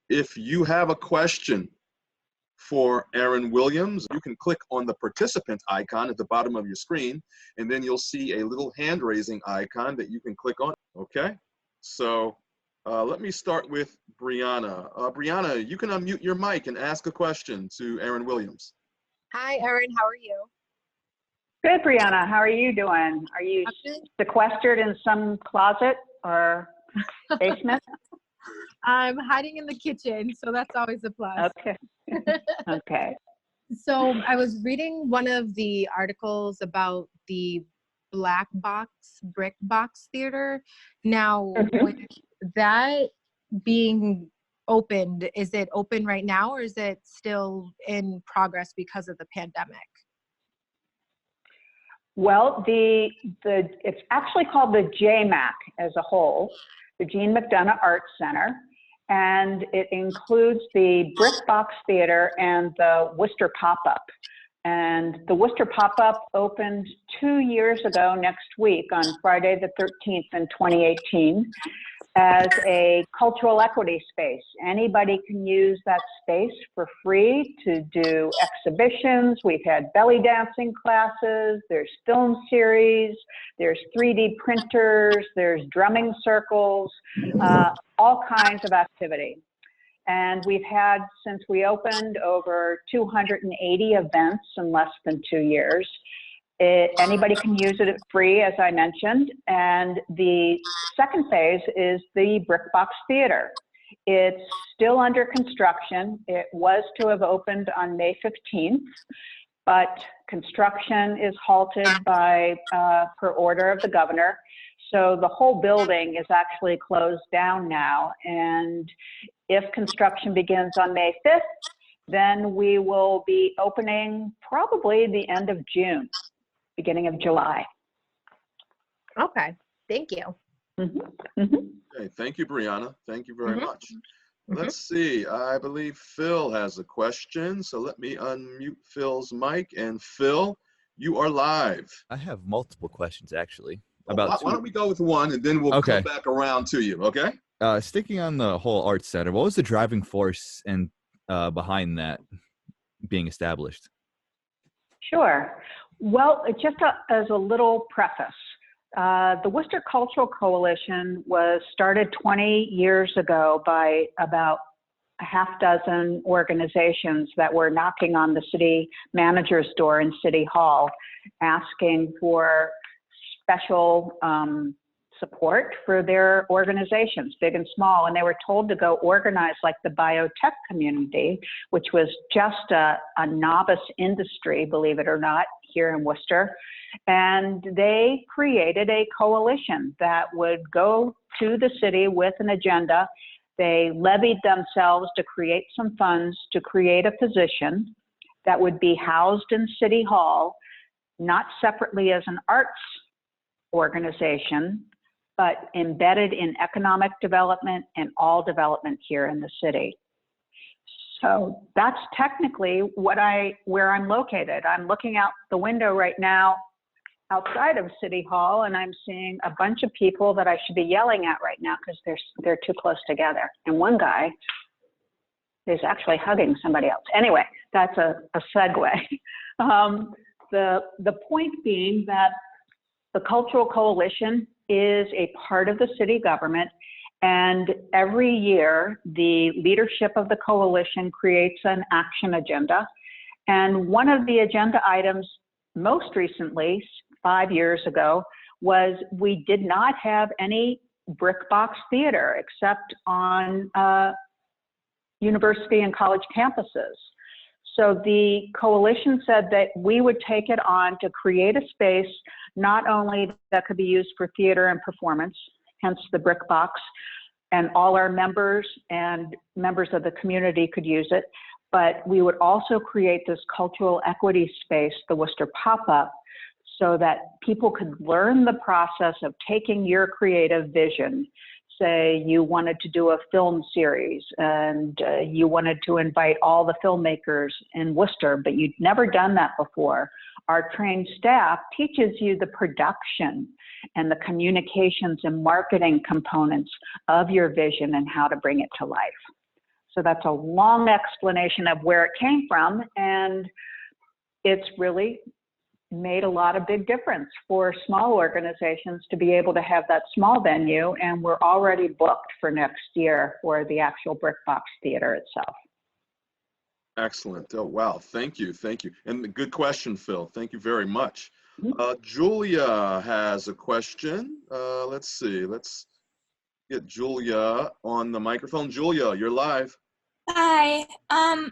If you have a question for Erin Williams, you can click on the participant icon at the bottom of your screen, and then you'll see a little hand raising icon that you can click on. Okay, so let me start with Brianna. Brianna, you can unmute your mic and ask a question to Erin Williams. Hi, Erin. How are you? Good, Brianna. How are you doing? Are you sequestered in some closet or basement? I'm hiding in the kitchen, so that's always a plus. Okay. Okay. So I was reading one of the articles about the black box, brick box theater. Now, with that being opened, is it open right now or is it still in progress because of the pandemic? Well, it's actually called the JMAC as a whole, the Jean McDonough Arts Center, and it includes the Brick Box Theater and the Worcester Pop-Up. And the Worcester Pop-Up opened 2 years ago next week on Friday the 13th in 2018 as a cultural equity space. Anybody can use that space for free to do exhibitions. We've had belly dancing classes, there's film series, there's 3D printers, there's drumming circles, all kinds of activity. And we've had, since we opened, over 280 events in less than 2 years. Anybody can use it free, as I mentioned. And the second phase is the Brick Box Theater. It's still under construction. It was to have opened on May 15th, but construction is halted by, per order of the governor. So the whole building is actually closed down now. And if construction begins on May 5th, then we will be opening probably the end of June, beginning of July. Okay, thank you. Okay, thank you, Brianna. Thank you very much. Let's see, I believe Phil has a question. So let me unmute Phil's mic. And Phil, you are live. I have multiple questions, actually. Why don't we go with one and then we'll come back around to you, okay? Sticking on the whole arts center, what was the driving force and behind that being established? Sure. Well, just as a little preface, the Worcester Cultural Coalition was started 20 years ago by about a half dozen organizations that were knocking on the city manager's door in City Hall, asking for special support for their organizations, big and small. And they were told to go organize like the biotech community, which was just a novice industry, believe it or not, here in Worcester. And they created a coalition that would go to the city with an agenda. They levied themselves to create some funds to create a position that would be housed in City Hall, not separately as an arts organization, but embedded in economic development and all development here in the city. So that's technically where I'm located. I'm looking out the window right now outside of City Hall, and I'm seeing a bunch of people that I should be yelling at right now because they're too close together. And one guy is actually hugging somebody else. Anyway, that's a segue. The point being that the Cultural Coalition is a part of the city government, and every year the leadership of the coalition creates an action agenda. And one of the agenda items most recently, 5 years ago, was we did not have any brick box theater except on university and college campuses. So the coalition said that we would take it on to create a space not only that could be used for theater and performance, hence the brick box, and all our members and members of the community could use it, but we would also create this cultural equity space, the Worcester Pop-Up, so that people could learn the process of taking your creative vision. Say you wanted to do a film series and you wanted to invite all the filmmakers in Worcester, but you'd never done that before. Our trained staff teaches you the production and the communications and marketing components of your vision and how to bring it to life. So that's a long explanation of where it came from, and it's really made a lot of big difference for small organizations to be able to have that small venue, and we're already booked for next year for the actual Brick Box Theater itself. Excellent. Oh, wow. Thank you. Thank you. And good question, Phil. Thank you very much. Mhm. Julia has a question. Let's see. Let's get Julia on the microphone. Julia, you're live. Hi.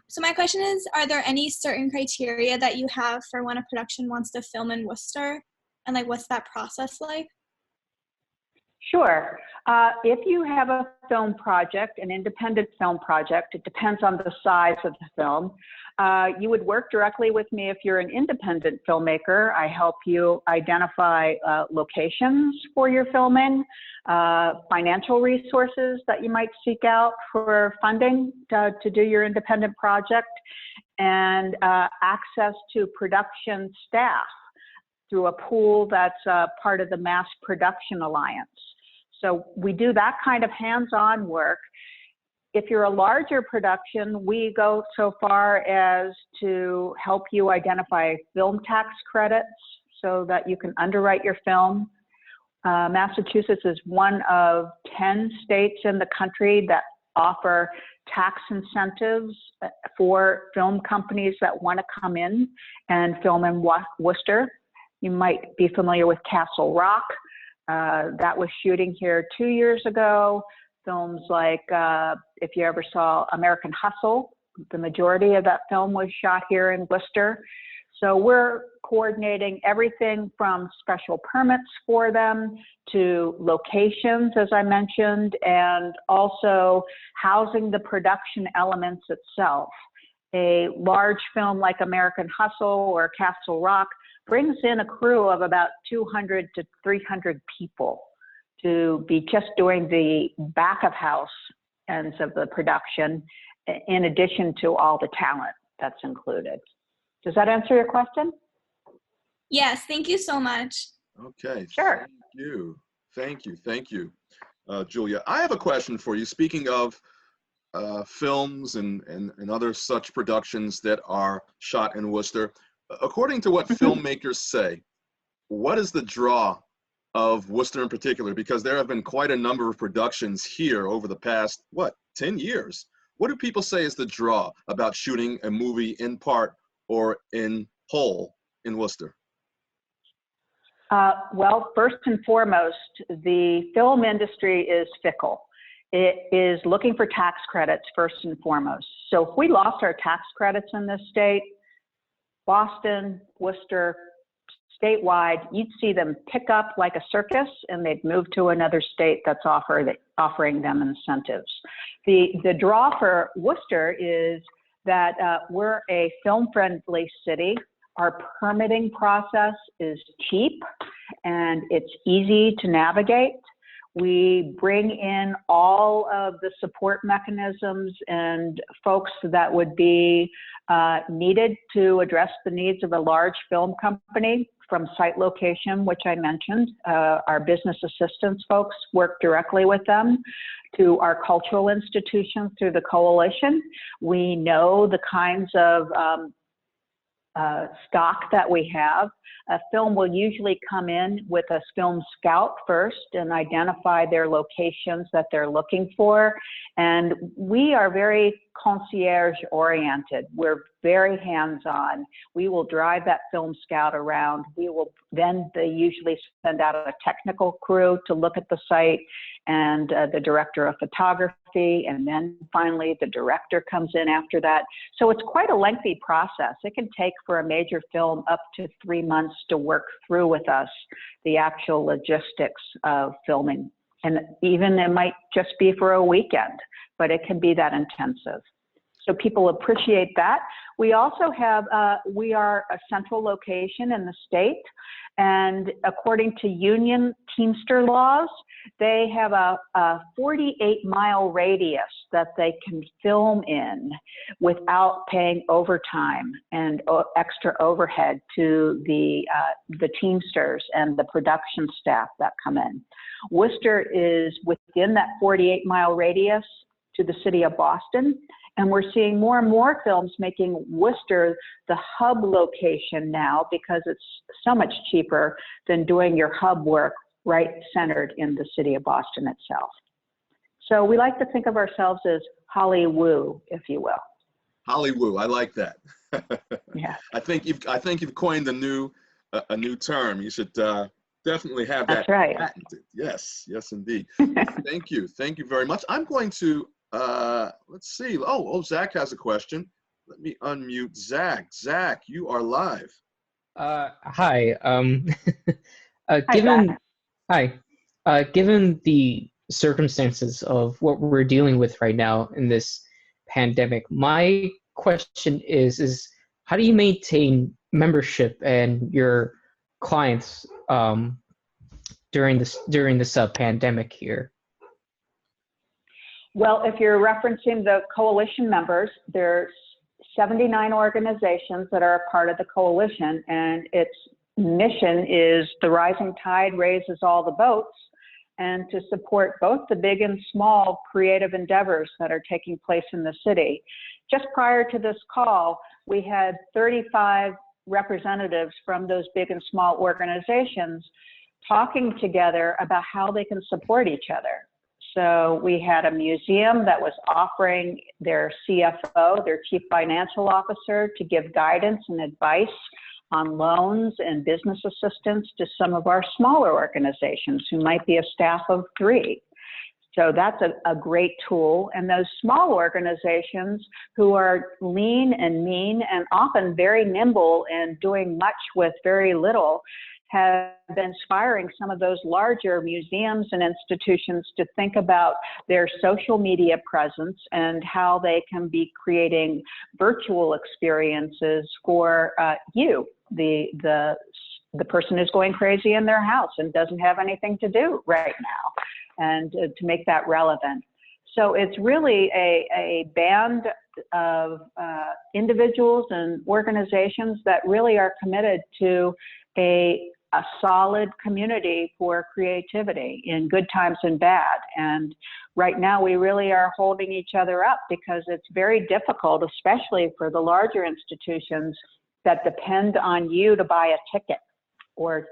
So my question is, are there any certain criteria that you have for when a production wants to film in Worcester? And like, what's that process like? Sure. If you have a film project, an independent film project, it depends on the size of the film. You would work directly with me if you're an independent filmmaker. I help you identify locations for your filming, financial resources that you might seek out for funding to do your independent project, and access to production staff through a pool that's part of the Mass Production Alliance. So we do that kind of hands-on work. If you're a larger production, we go so far as to help you identify film tax credits so that you can underwrite your film. Massachusetts is one of 10 states in the country that offer tax incentives for film companies that want to come in and film in Worcester. You might be familiar with Castle Rock. That was shooting here 2 years ago. Films like, if you ever saw American Hustle, the majority of that film was shot here in Worcester. So we're coordinating everything from special permits for them to locations, as I mentioned, and also housing the production elements itself. A large film like American Hustle or Castle Rock brings in a crew of about 200 to 300 people to be just doing the back of house ends of the production, in addition to all the talent that's included. Does that answer your question? Yes, thank you so much. Okay. Sure. Thank you. Thank you. Thank you, Julia. I have a question for you. Speaking of films and other such productions that are shot in Worcester, according to what filmmakers say, what is the draw of Worcester in particular? Because there have been quite a number of productions here over the past, 10 years. What do people say is the draw about shooting a movie in part or in whole in Worcester? Well, first and foremost, the film industry is fickle. It is looking for tax credits first and foremost. So if we lost our tax credits in this state, Boston, Worcester, statewide, you'd see them pick up like a circus, and they'd move to another state that's offering them incentives. The draw for Worcester is that we're a film-friendly city. Our permitting process is cheap and it's easy to navigate. We bring in all of the support mechanisms and folks that would be needed to address the needs of a large film company, from site location, which I mentioned. Our business assistance folks work directly with them, to our cultural institutions through the coalition. We know the kinds of stock that we have. A film will usually come in with a film scout first and identify their locations that they're looking for. And we are very concierge oriented. We're very hands-on. We will drive that film scout around. They usually send out a technical crew to look at the site, and the director of photography, and then finally the director comes in after that. So it's quite a lengthy process. It can take for a major film up to 3 months to work through with us the actual logistics of filming. And even it might just be for a weekend, but it can be that intensive. So people appreciate that. We also have, we are a central location in the state, and according to union Teamster laws, they have a 48-mile radius that they can film in without paying overtime and extra overhead to the Teamsters and the production staff that come in. Worcester is within that 48-mile radius, to the city of Boston. And we're seeing more and more films making Worcester the hub location now because it's so much cheaper than doing your hub work right centered in the city of Boston itself. So we like to think of ourselves as Hollywood, if you will. Hollywood, I like that. Yeah. I think you've coined a new term. You should definitely have that That's right. patented. Yes, indeed. Thank you very much. I'm going to let's see. Oh, Zach has a question. Let me unmute Zach. Zach, you are live. Hi. Zach. Given the circumstances of what we're dealing with right now in this pandemic, my question is how do you maintain membership and your clients during this pandemic here? Well, if you're referencing the coalition members, there's 79 organizations that are a part of the coalition, and its mission is the rising tide raises all the boats, and to support both the big and small creative endeavors that are taking place in the city. Just prior to this call, we had 35 representatives from those big and small organizations talking together about how they can support each other. So we had a museum that was offering their CFO, their chief financial officer, to give guidance and advice on loans and business assistance to some of our smaller organizations who might be a staff of 3. So that's a great tool. And those small organizations who are lean and mean and often very nimble and doing much with very little have been inspiring some of those larger museums and institutions to think about their social media presence and how they can be creating virtual experiences for you, the person who's going crazy in their house and doesn't have anything to do right now, and to make that relevant. So it's really a band of individuals and organizations that really are committed to a solid community for creativity in good times and bad. And right now we really are holding each other up because it's very difficult, especially for the larger institutions that depend on you to buy a ticket or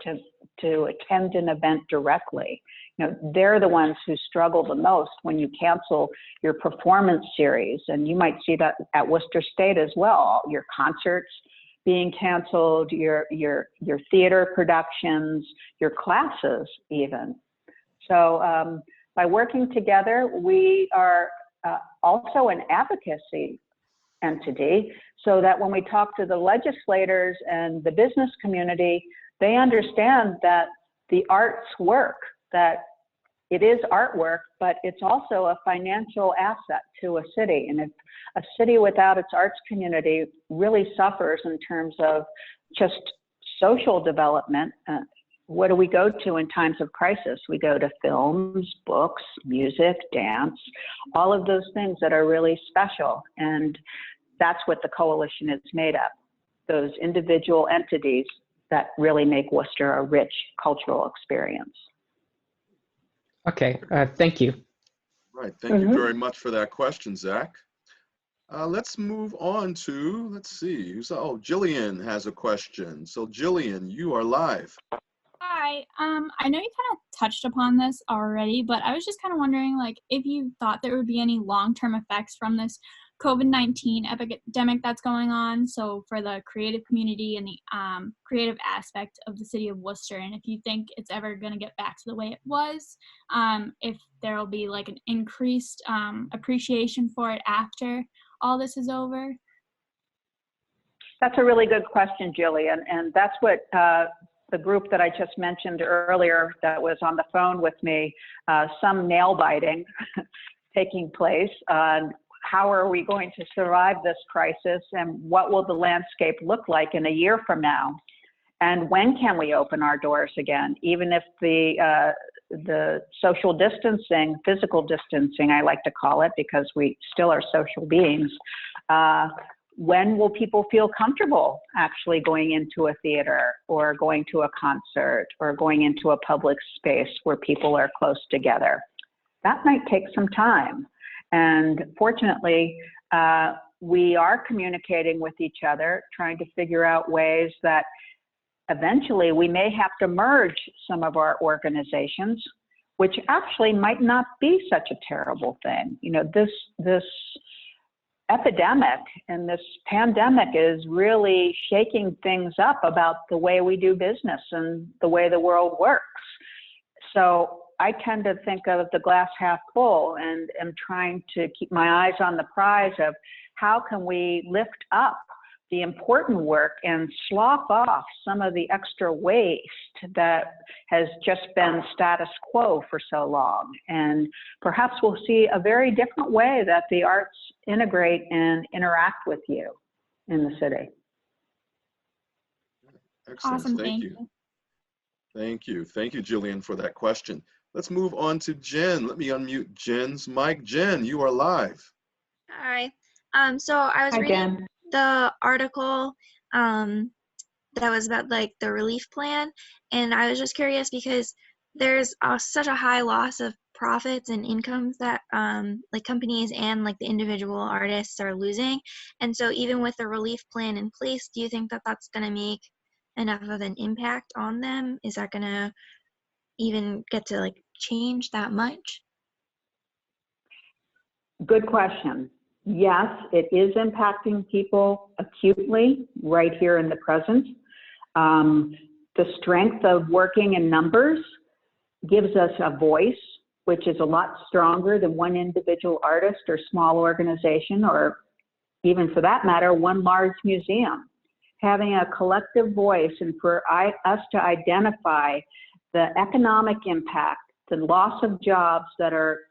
to attend an event directly. You know, they're the ones who struggle the most when you cancel your performance series. And you might see that at Worcester State as well, your concerts being canceled, your theater productions, your classes even. So by working together, we are also an advocacy entity, so that when we talk to the legislators and the business community, they understand that the arts work, that it is artwork, but it's also a financial asset to a city. And if a city without its arts community really suffers in terms of just social development, what do we go to in times of crisis? We go to films, books, music, dance, all of those things that are really special. And that's what the coalition is made of, those individual entities that really make Worcester a rich cultural experience. Okay, thank you. Right, thank you very much for that question, Zach. Let's move on to, let's see, Julian has a question. So Julian, you are live. Hi, I know you kind of touched upon this already, but I was just kind of wondering, like, if you thought there would be any long-term effects from this COVID-19 epidemic that's going on, so for the creative community and the creative aspect of the city of Worcester, and if you think it's ever going to get back to the way it was, if there will be like an increased appreciation for it after all this is over. That's a really good question, Julian, and that's what the group that I just mentioned earlier that was on the phone with me, some nail biting taking place on how are we going to survive this crisis, and what will the landscape look like in a year from now? And when can we open our doors again, even if the social distancing, physical distancing, I like to call it, because we still are social beings, when will people feel comfortable actually going into a theater or going to a concert or going into a public space where people are close together? That might take some time. And fortunately, we are communicating with each other, trying to figure out ways that eventually we may have to merge some of our organizations, which actually might not be such a terrible thing. You know, this epidemic and this pandemic is really shaking things up about the way we do business and the way the world works. So I tend to think of the glass half full and am trying to keep my eyes on the prize of how can we lift up the important work and slough off some of the extra waste that has just been status quo for so long. And perhaps we'll see a very different way that the arts integrate and interact with you in the city. Excellent. Awesome, Thank you. Thank you. Thank you, Julian, for that question. Let's move on to Jen. Let me unmute Jen's mic. Jen, you are live. Hi. So I was Hi, reading Jen. the article that was about like the relief plan, and I was just curious because there's such a high loss of profits and incomes that like companies and like the individual artists are losing. And so even with the relief plan in place, do you think that that's going to make enough of an impact on them? Is that going to even get to like change that much? Good question. Yes, it is impacting people acutely right here in the present. The strength of working in numbers gives us a voice, which is a lot stronger than one individual artist or small organization, or even for that matter, one large museum. Having a collective voice and for us to identify the economic impact, the loss of jobs that are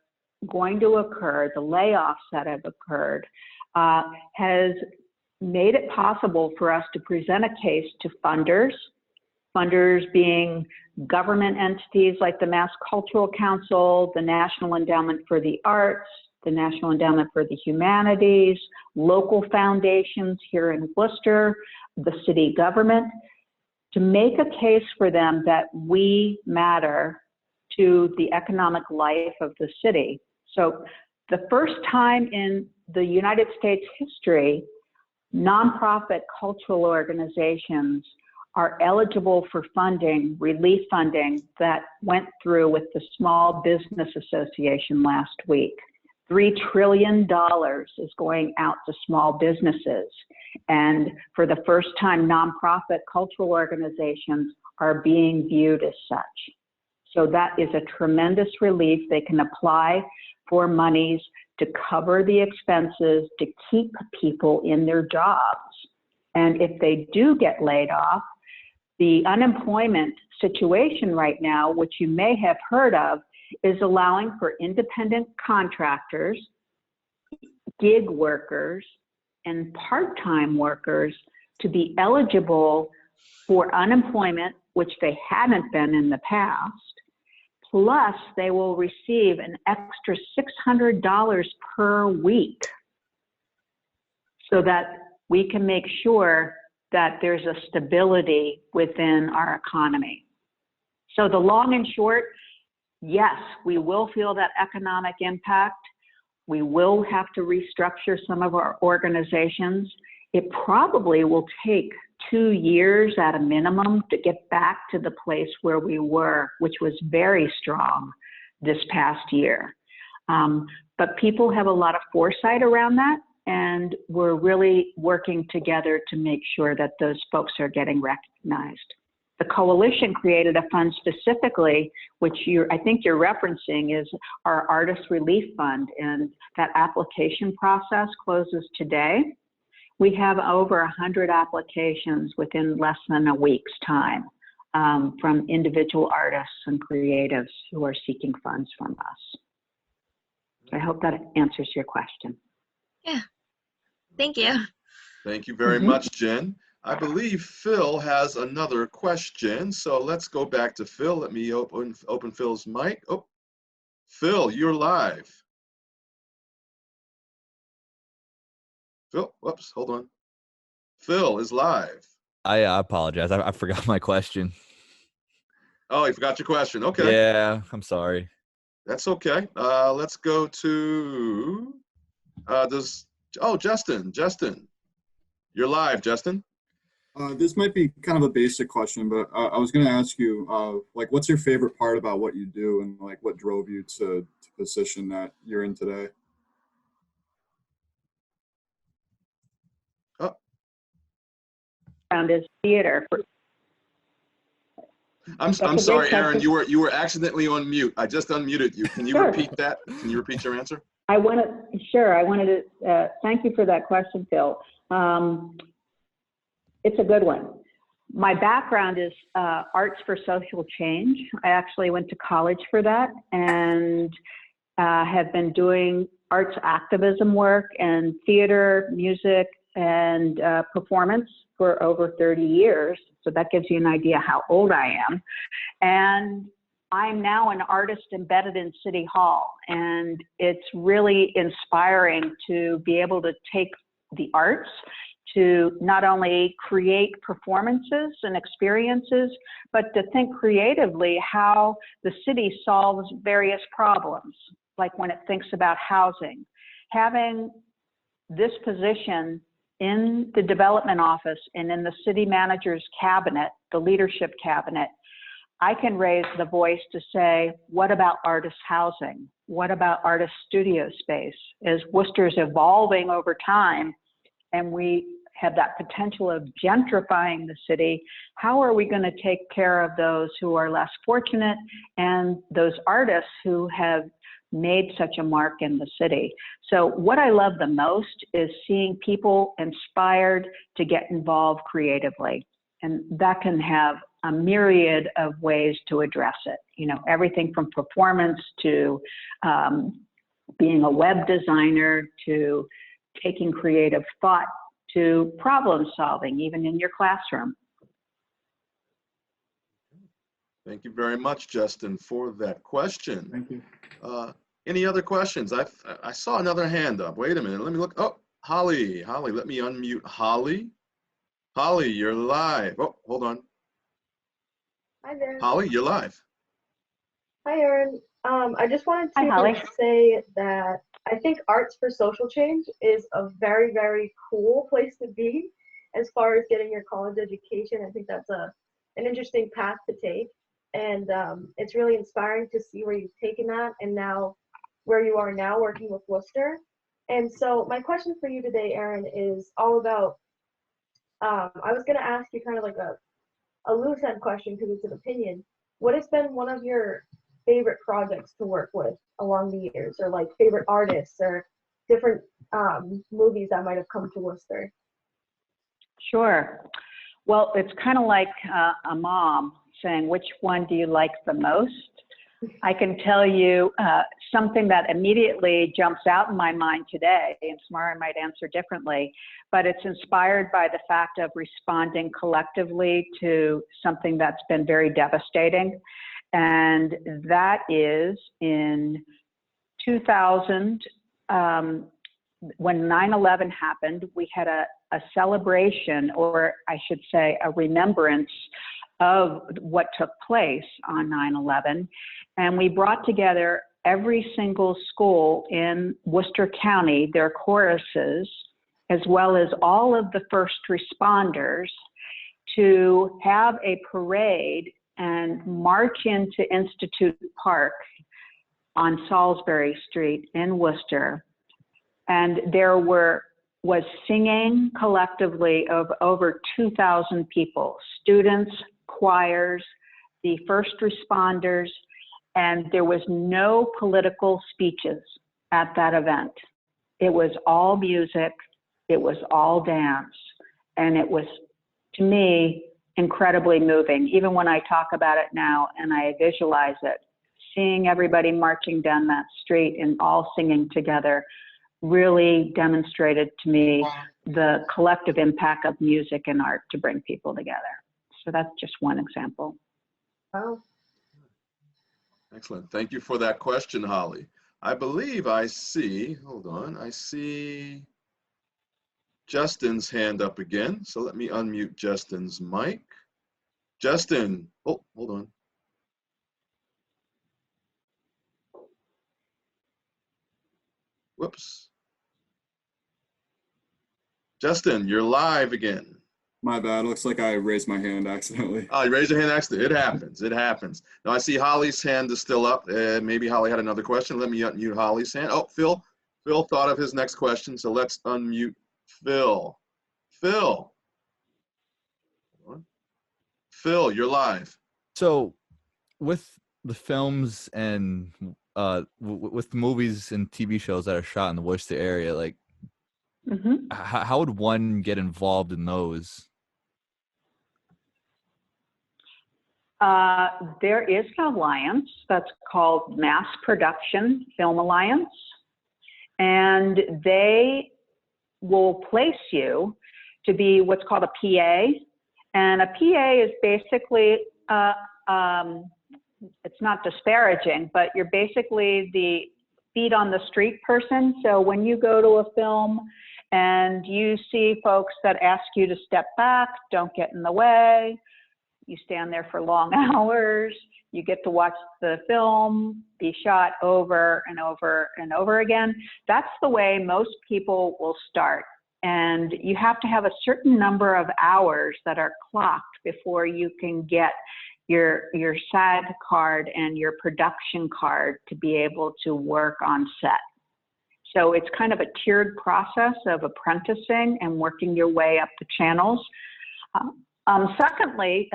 going to occur, the layoffs that have occurred, has made it possible for us to present a case to funders being government entities like the Mass Cultural Council, the National Endowment for the Arts, the National Endowment for the Humanities, local foundations here in Worcester, the city government, to make a case for them that we matter to the economic life of the city. So the first time in the United States history, nonprofit cultural organizations are eligible for funding, relief funding that went through with the Small Business Association last week. $3 trillion is going out to small businesses. And for the first time, nonprofit cultural organizations are being viewed as such. So that is a tremendous relief. They can apply for monies to cover the expenses to keep people in their jobs. And if they do get laid off, the unemployment situation right now, which you may have heard of, is allowing for independent contractors, gig workers, and part-time workers to be eligible for unemployment, which they hadn't been in the past. Plus, they will receive an extra $600 per week so that we can make sure that there's a stability within our economy. So the long and short, yes, we will feel that economic impact. We will have to restructure some of our organizations. It probably will take 2 years at a minimum to get back to the place where we were, which was very strong this past year. But people have a lot of foresight around that, and we're really working together to make sure that those folks are getting recognized. The coalition created a fund specifically, which I think you're referencing, is our Artist Relief Fund, and that application process closes today. We have over 100 applications within less than a week's time from individual artists and creatives who are seeking funds from us. So I hope that answers your question. Yeah. Thank you. Thank you very much, Jen. I believe Phil has another question, so let's go back to Phil. Let me open Phil's mic. Oh, Phil, you're live. Phil, whoops, hold on. Phil is live. I apologize. I forgot my question. Oh, you forgot your question. Okay. Yeah, I'm sorry. That's okay. Let's go to, Justin. Justin, you're live, Justin. This might be kind of a basic question, but I was going to ask you, like, what's your favorite part about what you do, and like, what drove you to position that you're in today? Oh, Around is theater. I'm That's a sorry, great Erin. question. You were accidentally on mute. I just unmuted you. Can you Sure. repeat that? Can you repeat your answer? I wanted to thank you for that question, Phil. It's a good one. My background is arts for social change. I actually went to college for that, and have been doing arts activism work and theater, music, and performance for over 30 years. So that gives you an idea how old I am. And I'm now an artist embedded in City Hall, and it's really inspiring to be able to take the arts to not only create performances and experiences, but to think creatively how the city solves various problems, like when it thinks about housing. Having this position in the development office and in the city manager's cabinet, the leadership cabinet, I can raise the voice to say, what about artist housing? What about artist studio space? As Worcester's evolving over time, and we have that potential of gentrifying the city, how are we going to take care of those who are less fortunate and those artists who have made such a mark in the city? So what I love the most is seeing people inspired to get involved creatively. And that can have a myriad of ways to address it. You know, everything from performance to being a web designer, to taking creative thought, to problem solving, even in your classroom. Thank you very much, Justin, for that question. Thank you. Any other questions? I saw another hand up. Wait a minute. Let me look. Oh, Holly. Holly, let me unmute Holly. Holly, you're live. Oh, hold on. Hi there. Holly, you're live. Hi, Erin. I just wanted Hi, Holly. to say that I think arts for social change is a very, very cool place to be as far as getting your college education. I think that's an interesting path to take. And it's really inspiring to see where you've taken that and now where you are now working with Worcester. And so my question for you today, Erin, is all about, I was going to ask you kind of like a loose end question because it's an opinion. What has been one of your favorite projects to work with along the years, or like favorite artists or different movies that might have come to Worcester? Sure. Well, it's kind of like a mom saying, which one do you like the most? I can tell you something that immediately jumps out in my mind today, and tomorrow I might answer differently, but it's inspired by the fact of responding collectively to something that's been very devastating. And that is in 2000, when 9/11 happened, we had a celebration, or I should say a remembrance of what took place on 9/11. And we brought together every single school in Worcester County, their choruses, as well as all of the first responders, to have a parade and march into Institute Park on Salisbury Street in Worcester. And there was singing collectively of over 2,000 people, students, choirs, the first responders, and there was no political speeches at that event. It was all music, it was all dance, and it was, to me, incredibly moving. Even when I talk about it now and I visualize it, seeing everybody marching down that street and all singing together really demonstrated to me the collective impact of music and art to bring people together. So that's just one example. Wow. Excellent. Thank you for that question, Holly. I believe I see, hold on, I see Justin's hand up again. So let me unmute Justin's mic. Justin, oh, hold on. Whoops. Justin, you're live again. My bad. Looks like I raised my hand accidentally. Oh, you raised your hand accidentally. It happens. It happens. Now I see Holly's hand is still up. Maybe Holly had another question. Let me unmute Holly's hand. Oh, Phil. Phil thought of his next question, so let's unmute Phil. Phil. Phil, you're live. So, with the films and with movies and TV shows that are shot in the Worcester area, like, how would one get involved in those? There is an alliance that's called Mass Production Film Alliance, and they will place you to be what's called a PA. And a PA is basically, it's not disparaging, but you're basically the feet on the street person. So when you go to a film and you see folks that ask you to step back, don't get in the way, you stand there for long hours, you get to watch the film be shot over and over and over again. That's the way most people will start. And you have to have a certain number of hours that are clocked before you can get your SAG card and your production card to be able to work on set. So it's kind of a tiered process of apprenticing and working your way up the channels. Secondly,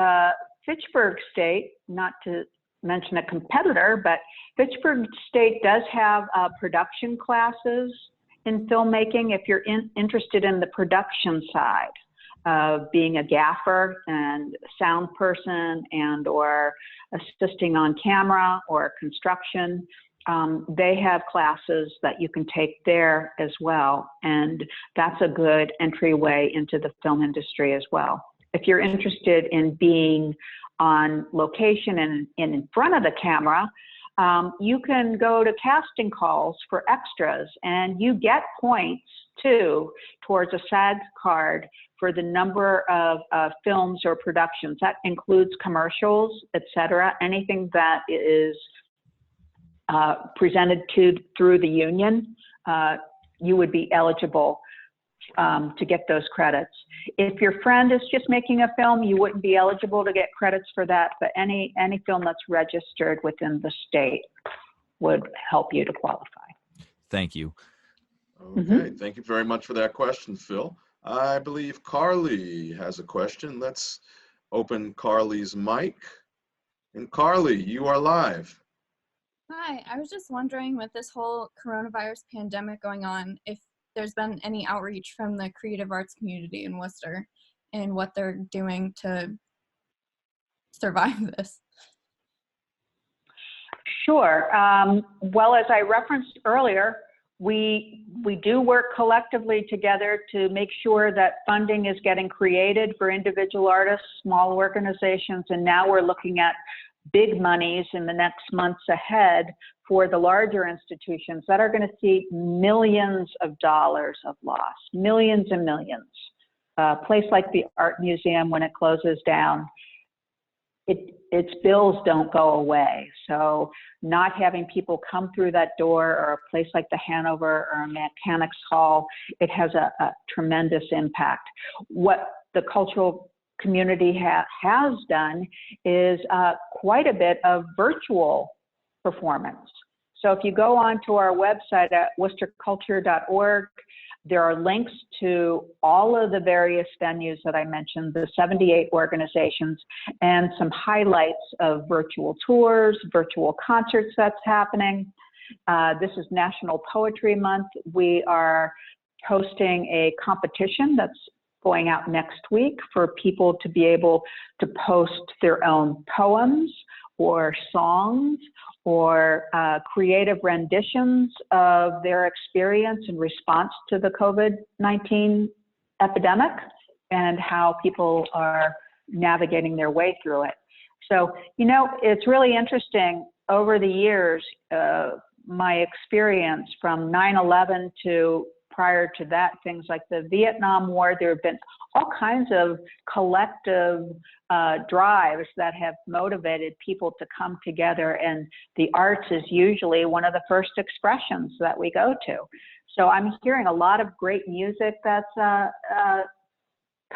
Fitchburg State, not to mention a competitor, but Fitchburg State does have production classes in filmmaking if you're interested in the production side of being a gaffer and sound person and or assisting on camera or construction. They have classes that you can take there as well, and that's a good entryway into the film industry as well. If you're interested in being on location and in front of the camera, you can go to casting calls for extras, and you get points too towards a SAG card for the number of films or productions. That includes commercials, etc. Anything that is presented through the union, you would be eligible to get those credits. If your friend is just making a film, you wouldn't be eligible to get credits for that, but any film that's registered within the state would help you to qualify. Thank you. Okay, thank you very much for that question, Phil. I believe Carly has a question. Let's open Carly's mic. And Carly, you are live. Hi, I was just wondering, with this whole coronavirus pandemic going on, if there's been any outreach from the creative arts community in Worcester and what they're doing to survive this. Sure. Well, as I referenced earlier, we do work collectively together to make sure that funding is getting created for individual artists, small organizations, and now we're looking at big monies in the next months ahead for the larger institutions that are going to see millions of dollars of loss, millions and millions. A place like the Art Museum, when it closes down, its bills don't go away. So not having people come through that door, or a place like the Hanover or Mechanics Hall, it has a tremendous impact. What the cultural community has done is quite a bit of virtual performance. So if you go onto our website at worcesterculture.org, there are links to all of the various venues that I mentioned, the 78 organizations, and some highlights of virtual tours, virtual concerts that's happening. This is National Poetry Month. We are hosting a competition that's going out next week for people to be able to post their own poems or songs or creative renditions of their experience in response to the COVID-19 epidemic and how people are navigating their way through it. So, you know, it's really interesting over the years, my experience from 9/11 to prior to that, things like the Vietnam War, there have been all kinds of collective drives that have motivated people to come together, and the arts is usually one of the first expressions that we go to. So I'm hearing a lot of great music that's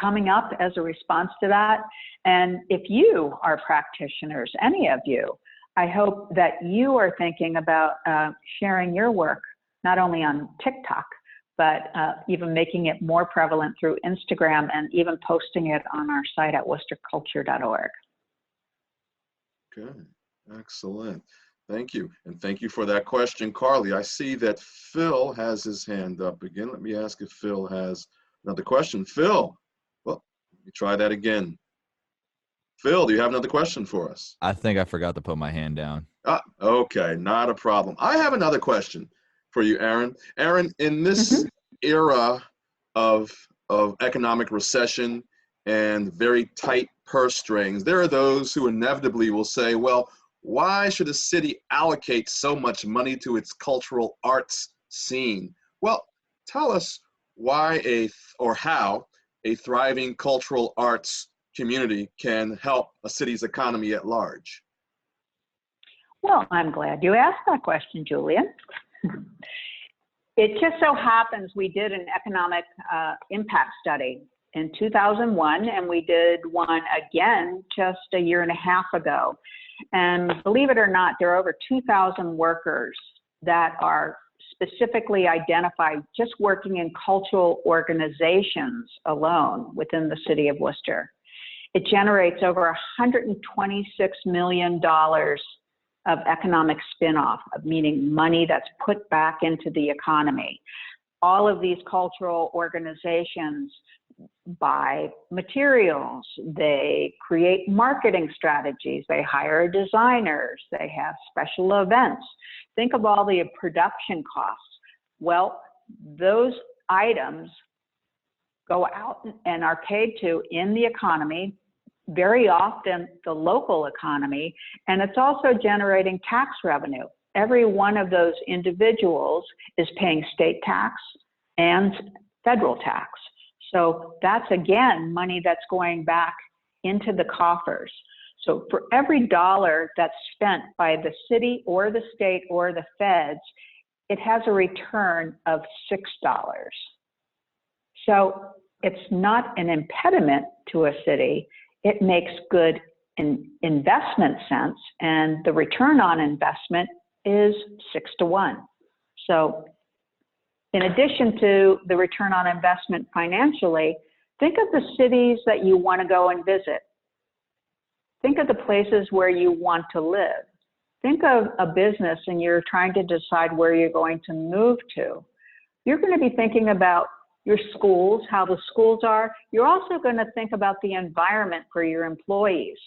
coming up as a response to that. And if you are practitioners, any of you, I hope that you are thinking about sharing your work, not only on TikTok, but even making it more prevalent through Instagram and even posting it on our site at worcesterculture.org. Okay, excellent. Thank you. And thank you for that question, Carly. I see that Phil has his hand up again. Let me ask if Phil has another question. Phil, well, let me try that again. Phil, do you have another question for us? I think I forgot to put my hand down. Okay, not a problem. I have another question for you, Erin. Erin, in this era of economic recession and very tight purse strings, there are those who inevitably will say, well, why should a city allocate so much money to its cultural arts scene? Well, tell us why or how a thriving cultural arts community can help a city's economy at large. Well, I'm glad you asked that question, Julian. It just so happens we did an economic impact study in 2001, and we did one again just a year and a half ago. And believe it or not, there are over 2,000 workers that are specifically identified just working in cultural organizations alone within the city of Worcester. It generates over $126 million of economic spin-off, meaning money that's put back into the economy. All of these cultural organizations buy materials, they create marketing strategies, they hire designers, they have special events. Think of all the production costs. Well, those items go out and are paid to in the economy, very often the local economy, and it's also generating tax revenue. Every one of those individuals is paying state tax and federal tax. So that's, again, money that's going back into the coffers. So for every dollar that's spent by the city or the state or the feds, it has a return of $6. So it's not an impediment to a city. It makes good investment sense, and the return on investment is 6 to 1. So in addition to the return on investment financially, think of the cities that you want to go and visit. Think of the places where you want to live. Think of a business and you're trying to decide where you're going to move to. You're going to be thinking about your schools, how the schools are. You're also going to think about the environment for your employees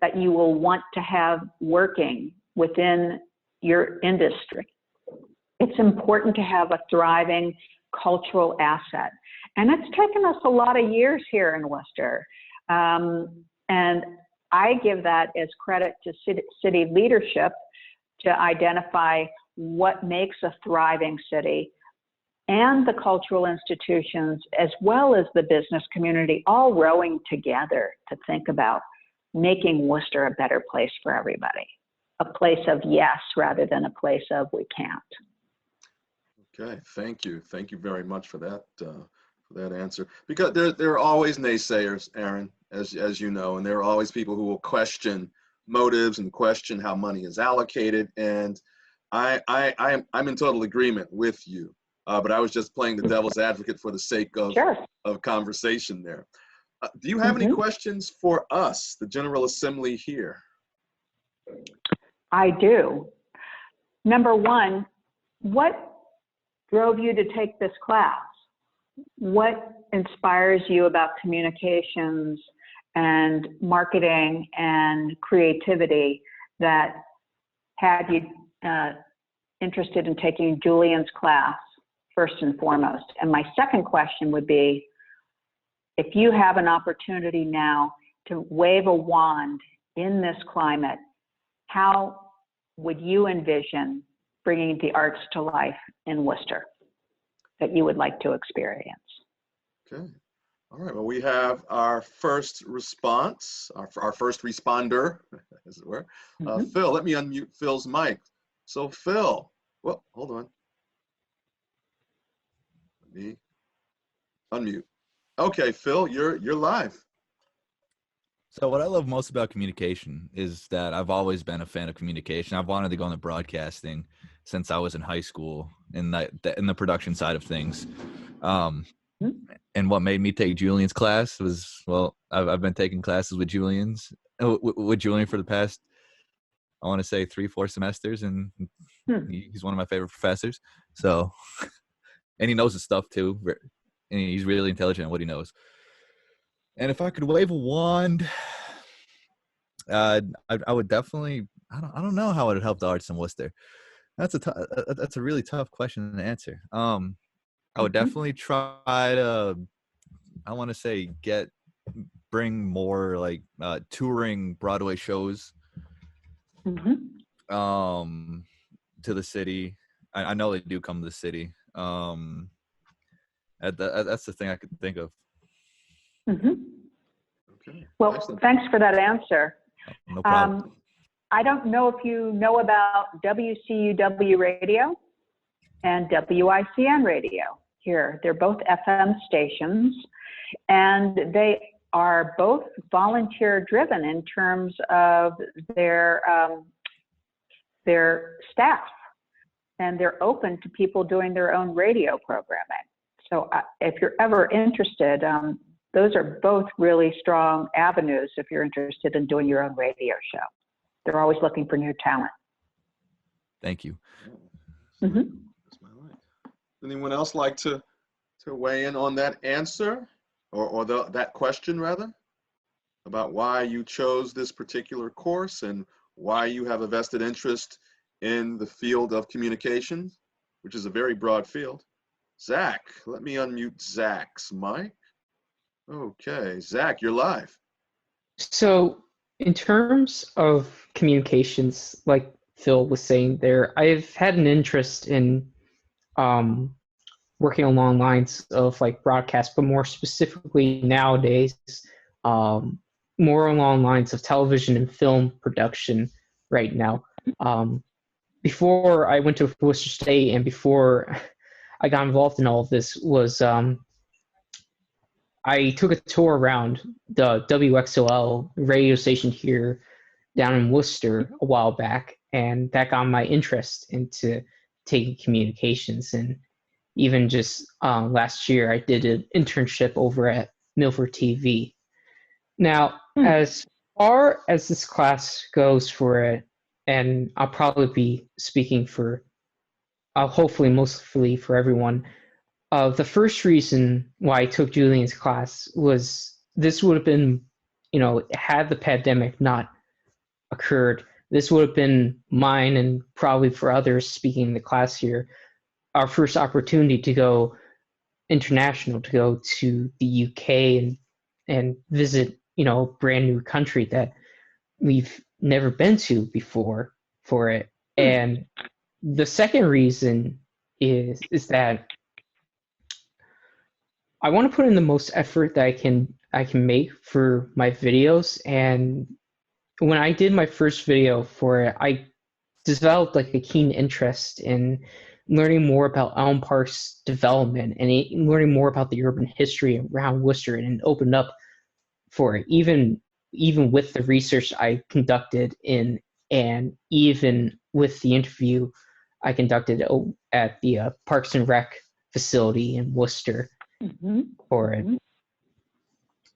that you will want to have working within your industry. It's important to have a thriving cultural asset. And it's taken us a lot of years here in Worcester. And I give that as credit to city leadership to identify what makes a thriving city, and the cultural institutions, as well as the business community, all rowing together to think about making Worcester a better place for everybody. A place of yes rather than a place of we can't. Okay, thank you. Thank you very much for that answer. Because there are always naysayers, Erin, as you know, and there are always people who will question motives and question how money is allocated. And I'm in total agreement with you. But I was just playing the devil's advocate for the sake of conversation there. Do you have any questions for us, the General Assembly here? I do. Number one, what drove you to take this class? What inspires you about communications and marketing and creativity that had you interested in taking Julian's class first and foremost? And my second question would be, if you have an opportunity now to wave a wand in this climate, how would you envision bringing the arts to life in Worcester that you would like to experience? Okay. All right. Well, we have our first response, our first responder, as it were. Phil, let me unmute Phil's mic. So Phil, well, hold on. Let me unmute. Okay, Phil, you're live. So what I love most about communication is that I've always been a fan of communication. I've wanted to go into broadcasting since I was in high school in the production side of things. And what made me take Julian's class was, well, I've been taking classes with Julian for the past, I want to say 3-4 semesters, and he's one of my favorite professors. So, and he knows his stuff too, and he's really intelligent at what he knows. And if I could wave a wand, I would definitely. I don't know how it would help the arts in Worcester. That's a really tough question to answer. I would definitely try to, I want to say, bring more like touring Broadway shows to the city. I know they do come to the city. That's the thing I could think of. Okay. Well, Excellent. thanks for that answer. No problem. I don't know if you know about WCUW radio and WICN radio here. They're both FM stations, and they are both volunteer driven in terms of their staff, and they're open to people doing their own radio programming. So if you're ever interested, those are both really strong avenues if you're interested in doing your own radio show. They're always looking for new talent. Thank you. That's my life. Anyone else like to weigh in on that answer or that question rather, about why you chose this particular course and why you have a vested interest in the field of communications, which is a very broad field? Zach, let me unmute Zach's mic. Okay, Zach, you're live. So in terms of communications, like Phil was saying there, I've had an interest in working along lines of like broadcast, but more specifically nowadays, more along lines of television and film production right now. Before I went to Worcester State and before I got involved in all of this was I took a tour around the WXOL radio station here down in Worcester a while back, and that got my interest into taking communications. And even just last year, I did an internship over at Milford TV. Now, as far as this class goes for it, and I'll probably be speaking for, hopefully mostly for everyone, the first reason why I took Julian's class was this would have been, had the pandemic not occurred, this would have been mine and probably for others speaking in the class here, our first opportunity to go international, to go to the UK and visit, a brand new country that we've never been to before for it. And the second reason is that I want to put in the most effort that I can make for my videos. And when I did my first video for it, I developed like a keen interest in learning more about Elm Park's development and learning more about the urban history around Worcester, and opened up for it, even with the research I conducted and even with the interview I conducted at the Parks and Rec facility in Worcester for it.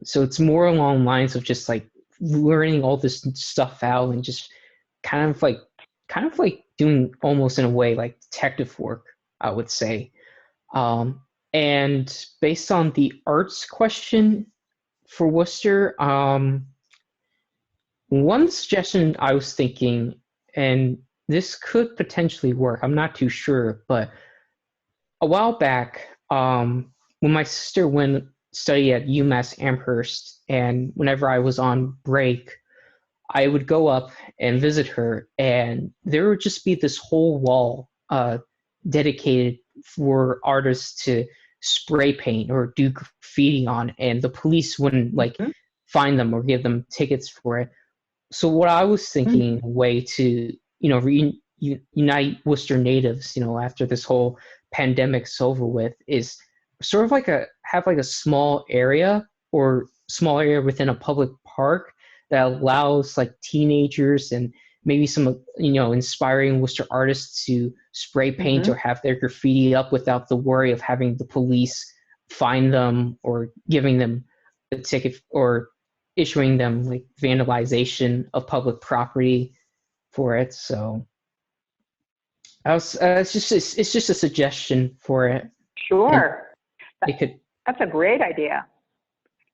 So it's more along lines of just like learning all this stuff out and just kind of like doing almost in a way like detective work, I would say. And based on the arts question for Worcester, one suggestion I was thinking, and this could potentially work, I'm not too sure, but a while back, when my sister went study at UMass Amherst, and whenever I was on break, I would go up and visit her, and there would just be this whole wall dedicated for artists to spray paint or do graffiti on, and the police wouldn't find them or give them tickets for it. So what I was thinking, a way to unite Worcester natives, after this whole pandemic's over with, is sort of like have like a small area or small area within a public park that allows like teenagers and maybe some, inspiring Worcester artists to spray paint or have their graffiti up without the worry of having the police find them or giving them a ticket or issuing them like vandalization of public property for it. So it's just a suggestion for it. Sure. And That's a great idea.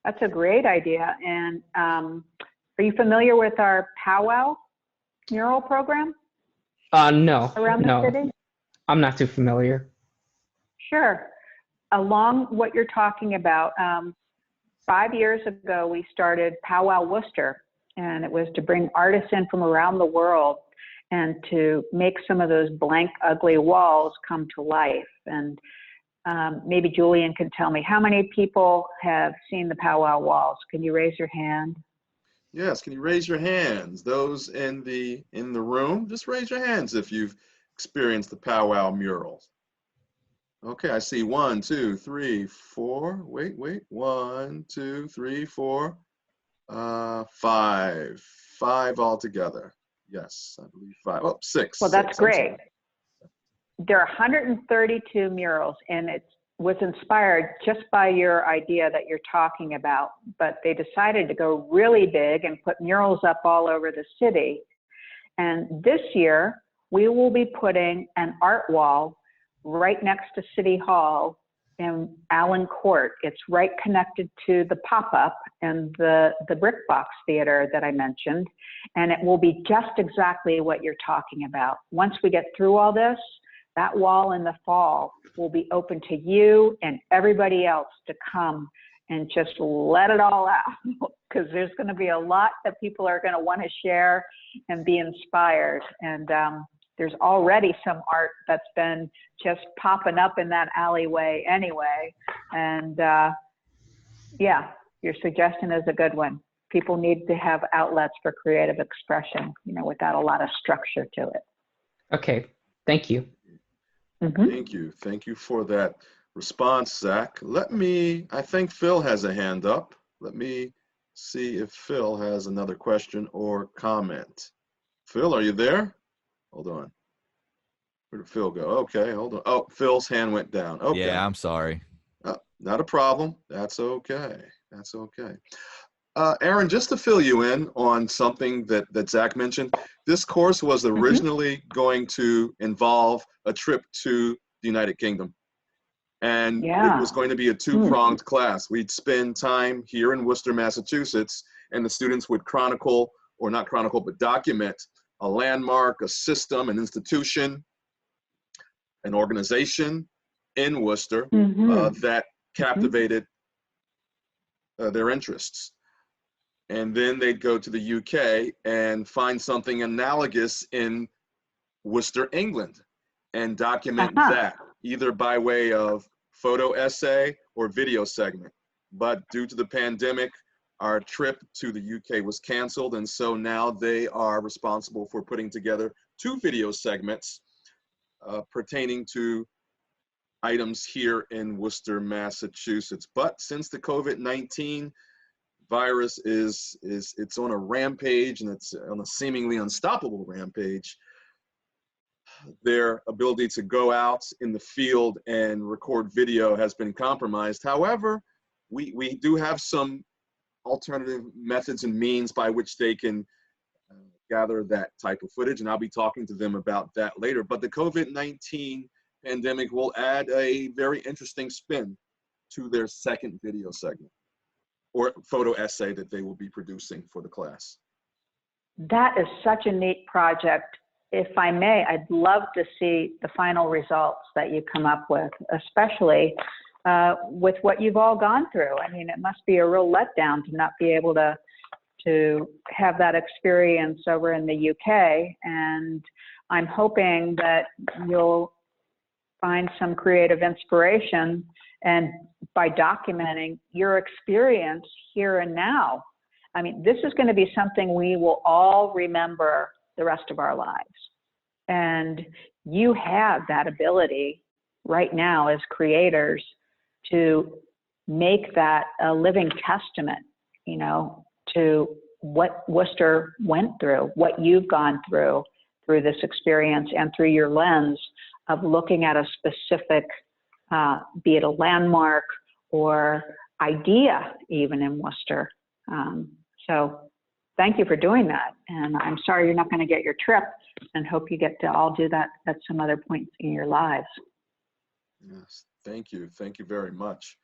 That's a great idea. And are you familiar with our Powwow mural program? No. Around the city? I'm not too familiar. Sure. Along what you're talking about, 5 years ago, we started Powwow Worcester, and it was to bring artists in from around the world and to make some of those blank, ugly walls come to life. And maybe Julian can tell me, how many people have seen the Powwow walls? Can you raise your hand? Yes, can you raise your hands? Those in the room, just raise your hands if you've experienced the Powwow murals. Okay, I see 1, 2, 3, 4. Wait. 1, 2, 3, 4. 5. 5 altogether. Yes, I believe 5. Oh, 6. Well, that's 6, great. There are 132 murals, and it was inspired just by your idea that you're talking about, but they decided to go really big and put murals up all over the city. And this year, we will be putting an art wall right next to City Hall in Allen Court. It's right connected to the pop-up and the Brick Box Theater that I mentioned, and it will be just exactly what you're talking about. Once we get through all this, that wall in the fall will be open to you and everybody else to come and just let it all out, because there's going to be a lot that people are going to want to share and be inspired. And there's already some art that's been just popping up in that alleyway anyway. And yeah, your suggestion is a good one. People need to have outlets for creative expression, without a lot of structure to it. Okay, thank you. Thank you. Thank you for that response, Zach. I think Phil has a hand up. Let me see if Phil has another question or comment. Phil, are you there? Hold on. Where did Phil go? Okay, hold on. Oh, Phil's hand went down. Okay. Yeah, I'm sorry. Not a problem. That's okay. That's okay. Erin, just to fill you in on something that Zach mentioned, this course was originally going to involve a trip to the United Kingdom. And it was going to be a two-pronged class. We'd spend time here in Worcester, Massachusetts, and the students would document a landmark, a system, an institution, an organization in Worcester that captivated their interests. And then they'd go to the UK and find something analogous in Worcester, England, and document that, either by way of photo essay or video segment. But due to the pandemic, our trip to the UK was canceled, and so now they are responsible for putting together 2 video segments pertaining to items here in Worcester, Massachusetts. But since the COVID-19 virus it's on a rampage, and it's on a seemingly unstoppable rampage, their ability to go out in the field and record video has been compromised. However, we do have some alternative methods and means by which they can gather that type of footage, and I'll be talking to them about that later. But the COVID-19 pandemic will add a very interesting spin to their second video segment or photo essay that they will be producing for the class. That is such a neat project. If I may, I'd love to see the final results that you come up with, especially with what you've all gone through. I mean, it must be a real letdown to not be able to have that experience over in the UK. And I'm hoping that you'll find some creative inspiration and by documenting your experience here and now. I mean, this is going to be something we will all remember the rest of our lives. And you have that ability right now as creators to make that a living testament, you know, to what Worcester went through, what you've gone through this experience, and through your lens of looking at a specific, be it a landmark or idea even in Worcester. So thank you for doing that. And I'm sorry you're not going to get your trip, and hope you get to all do that at some other point in your lives. Yes, thank you. Thank you very much.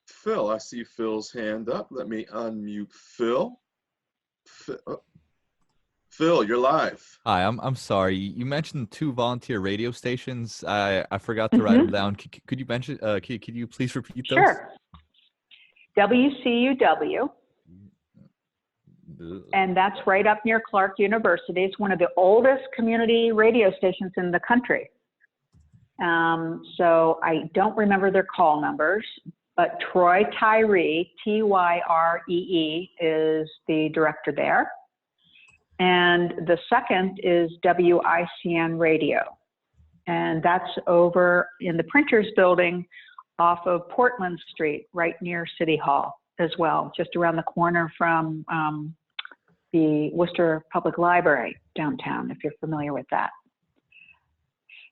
Phil, I see Phil's hand up. Let me unmute Phil. Phil, you're live. Hi, I'm sorry. You mentioned 2 volunteer radio stations. I forgot to write them down. Could you mention? Could you please repeat those? Sure. WCUW, and that's right up near Clark University. It's one of the oldest community radio stations in the country. So I don't remember their call numbers, but Troy Tyree, Tyree, is the director there. And the second is WICN Radio. And that's over in the Printers Building off of Portland Street, right near City Hall as well, just around the corner from the Worcester Public Library downtown, if you're familiar with that.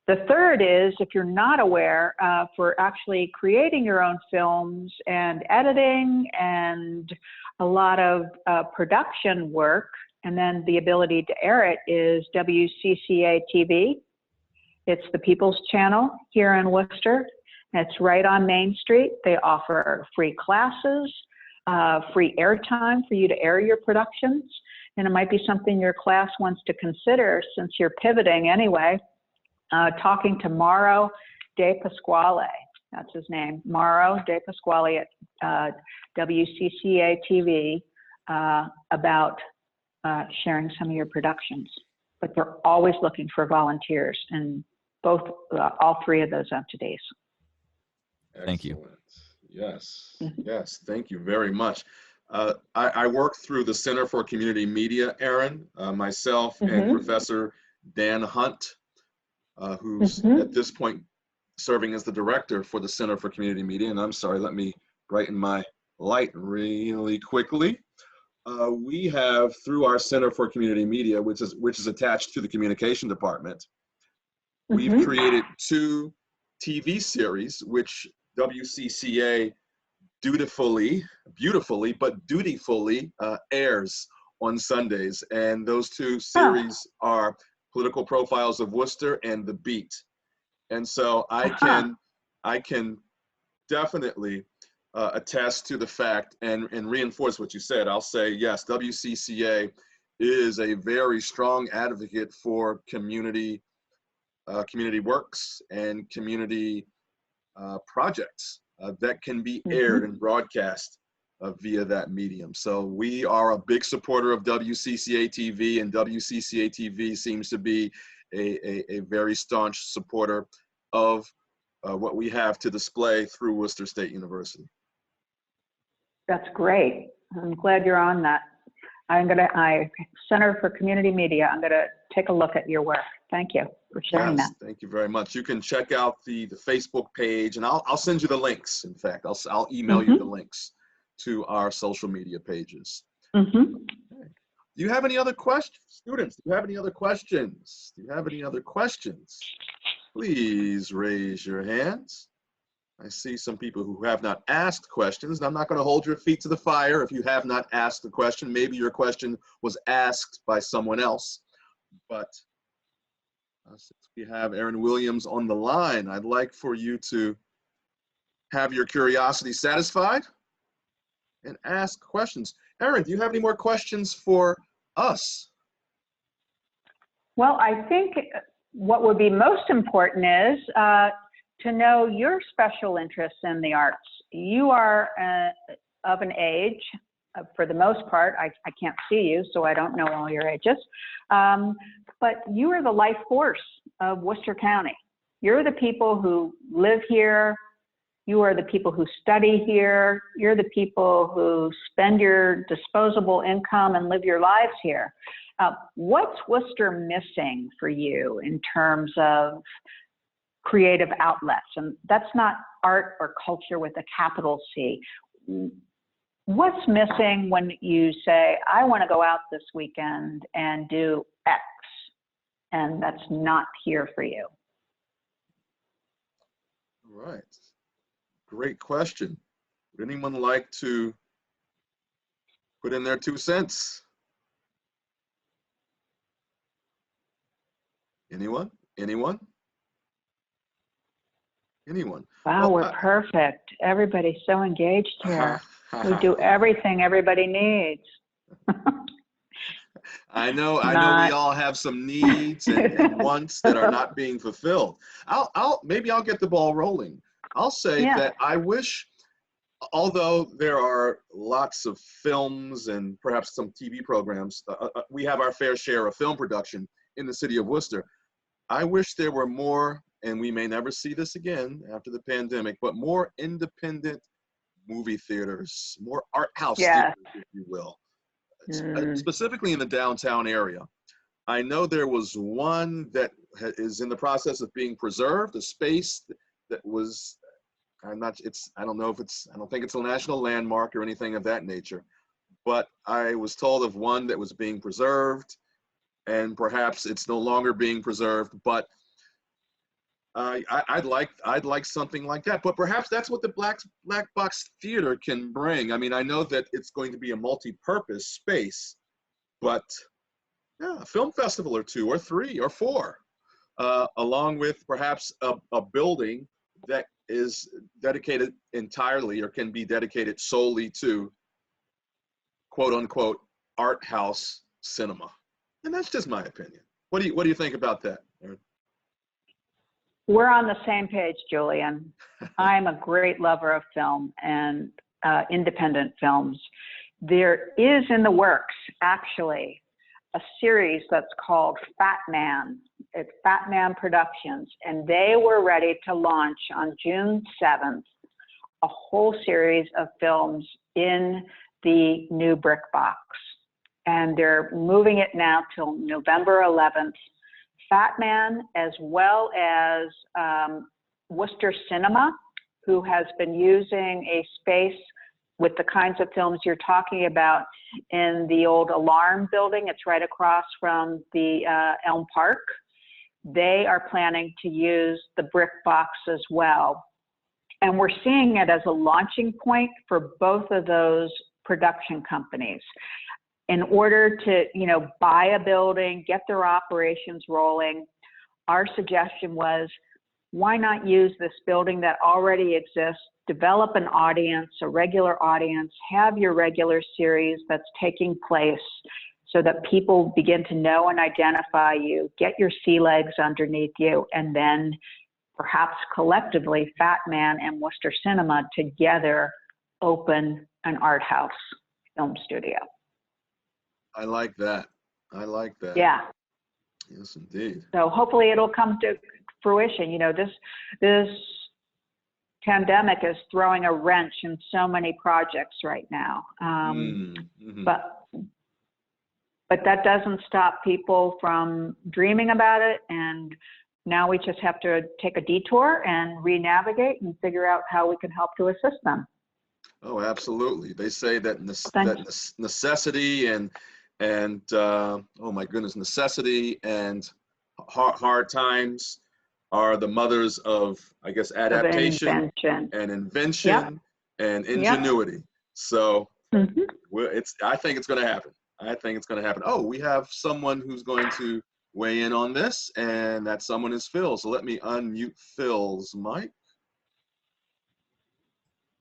The third is, if you're not aware, for actually creating your own films and editing and a lot of production work, and then the ability to air it, is WCCA TV. It's the People's Channel here in Worcester. It's right on Main Street. They offer free classes, free airtime for you to air your productions. And it might be something your class wants to consider, since you're pivoting anyway. Talking to Mauro De Pasquale, that's his name, Mauro De Pasquale at WCCA TV about sharing some of your productions. But they're always looking for volunteers, and all 3 of those entities. Thank you. Excellent. Yes, yes, thank you very much. I work through the Center for Community Media, Erin, myself and Professor Dan Hunt, who's at this point serving as the director for the Center for Community Media. And I'm sorry, let me brighten my light really quickly. We have, through our Center for Community Media, which is attached to the communication department, we've created 2 TV series, which WCCA beautifully airs on Sundays. And those 2 series are Political Profiles of Worcester and The Beat. And so I can definitely attest to the fact and reinforce what you said. I'll say, yes, WCCA is a very strong advocate for community works and community projects that can be aired and broadcast via that medium. So we are a big supporter of WCCA TV, and WCCA TV seems to be a very staunch supporter of what we have to display through Worcester State University. That's great. I'm glad you're on that. Center for Community Media, I'm gonna take a look at your work. Thank you for sharing that. Thank you very much. You can check out the Facebook page, and I'll send you the links. In fact, I'll email you the links to our social media pages. Okay. Do you have any other questions? Students, do you have any other questions? Do you have any other questions? Please raise your hands. I see some people who have not asked questions, and I'm not going to hold your feet to the fire if you have not asked the question. Maybe your question was asked by someone else. But since we have Erin Williams on the line, I'd like for you to have your curiosity satisfied and ask questions. Erin, do you have any more questions for us? Well, I think what would be most important is to know your special interests in the arts. You are of an age, for the most part, I can't see you, so I don't know all your ages, but you are the life force of Worcester County. You're the people who live here. You are the people who study here. You're the people who spend your disposable income and live your lives here. What's Worcester missing for you in terms of creative outlets. And that's not art or culture with a capital C. What's missing when you say, I want to go out this weekend and do X, and that's not here for you? All right. Great question. Would anyone like to put in their 2 cents? Anyone? Anyone? Anyone? Wow, Well, we're perfect. Everybody's so engaged here. We do everything everybody needs. I know Not- we all have some needs and wants that are not being fulfilled. Maybe I'll get the ball rolling. I'll say that I wish, although there are lots of films and perhaps some TV programs, we have our fair share of film production in the city of Worcester. I wish there were more, and we may never see this again after the pandemic, but more independent movie theaters, more art house theaters, if you will, specifically in the downtown area. I know there was one that is in the process of being preserved, a space that was, I don't think it's a national landmark or anything of that nature, but I was told of one that was being preserved, and perhaps it's no longer being preserved, but I'd like something like that. But perhaps that's what the black box theater can bring. I mean, I know that it's going to be a multi-purpose space, but yeah, a film festival or 2 or 3 or 4, along with perhaps a building that is dedicated entirely or can be dedicated solely to quote unquote art house cinema. And that's just my opinion. What do you think about that, Erin? We're on the same page, Julian. I'm a great lover of film and independent films. There is in the works, actually, a series that's called Fat Man. It's Fat Man Productions, and they were ready to launch on June 7th a whole series of films in the new brick box. And they're moving it now till November 11th. Fat Man, as well as Worcester Cinema, who has been using a space with the kinds of films you're talking about in the old Alarm building. It's right across from the Elm Park. They are planning to use the brick box as well. And we're seeing it as a launching point for both of those production companies. In order to, buy a building, get their operations rolling, our suggestion was, why not use this building that already exists, develop an audience, a regular audience, have your regular series that's taking place so that people begin to know and identify you, get your sea legs underneath you, and then perhaps collectively, Fat Man and Worcester Cinema together open an art house film studio. I like that. Yeah. Yes, indeed. So hopefully it'll come to fruition. This pandemic is throwing a wrench in so many projects right now. But that doesn't stop people from dreaming about it. And now we just have to take a detour and re-navigate and figure out how we can help to assist them. Oh, absolutely. They say that necessity and oh my goodness, necessity and hard times are the mothers of, I guess, adaptation and invention and ingenuity. So I think it's going to happen. Oh, we have someone who's going to weigh in on this, and that someone is Phil. So let me unmute Phil's mic.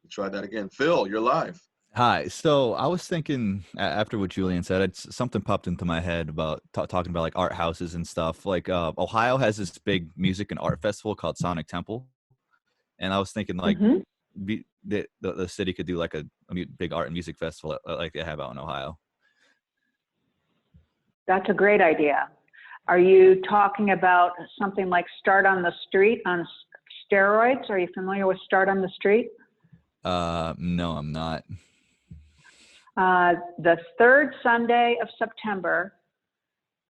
Try that again. Phil, you're live. Hi. So I was thinking after what Julian said, something popped into my head about talking about like art houses and stuff. Like Ohio has this big music and art festival called Sonic Temple, and I was thinking like the city could do like a big art and music festival like they have out in Ohio. That's a great idea. Are you talking about something like Start on the Street on steroids? Are you familiar with Start on the Street? No, I'm not. The third Sunday of September,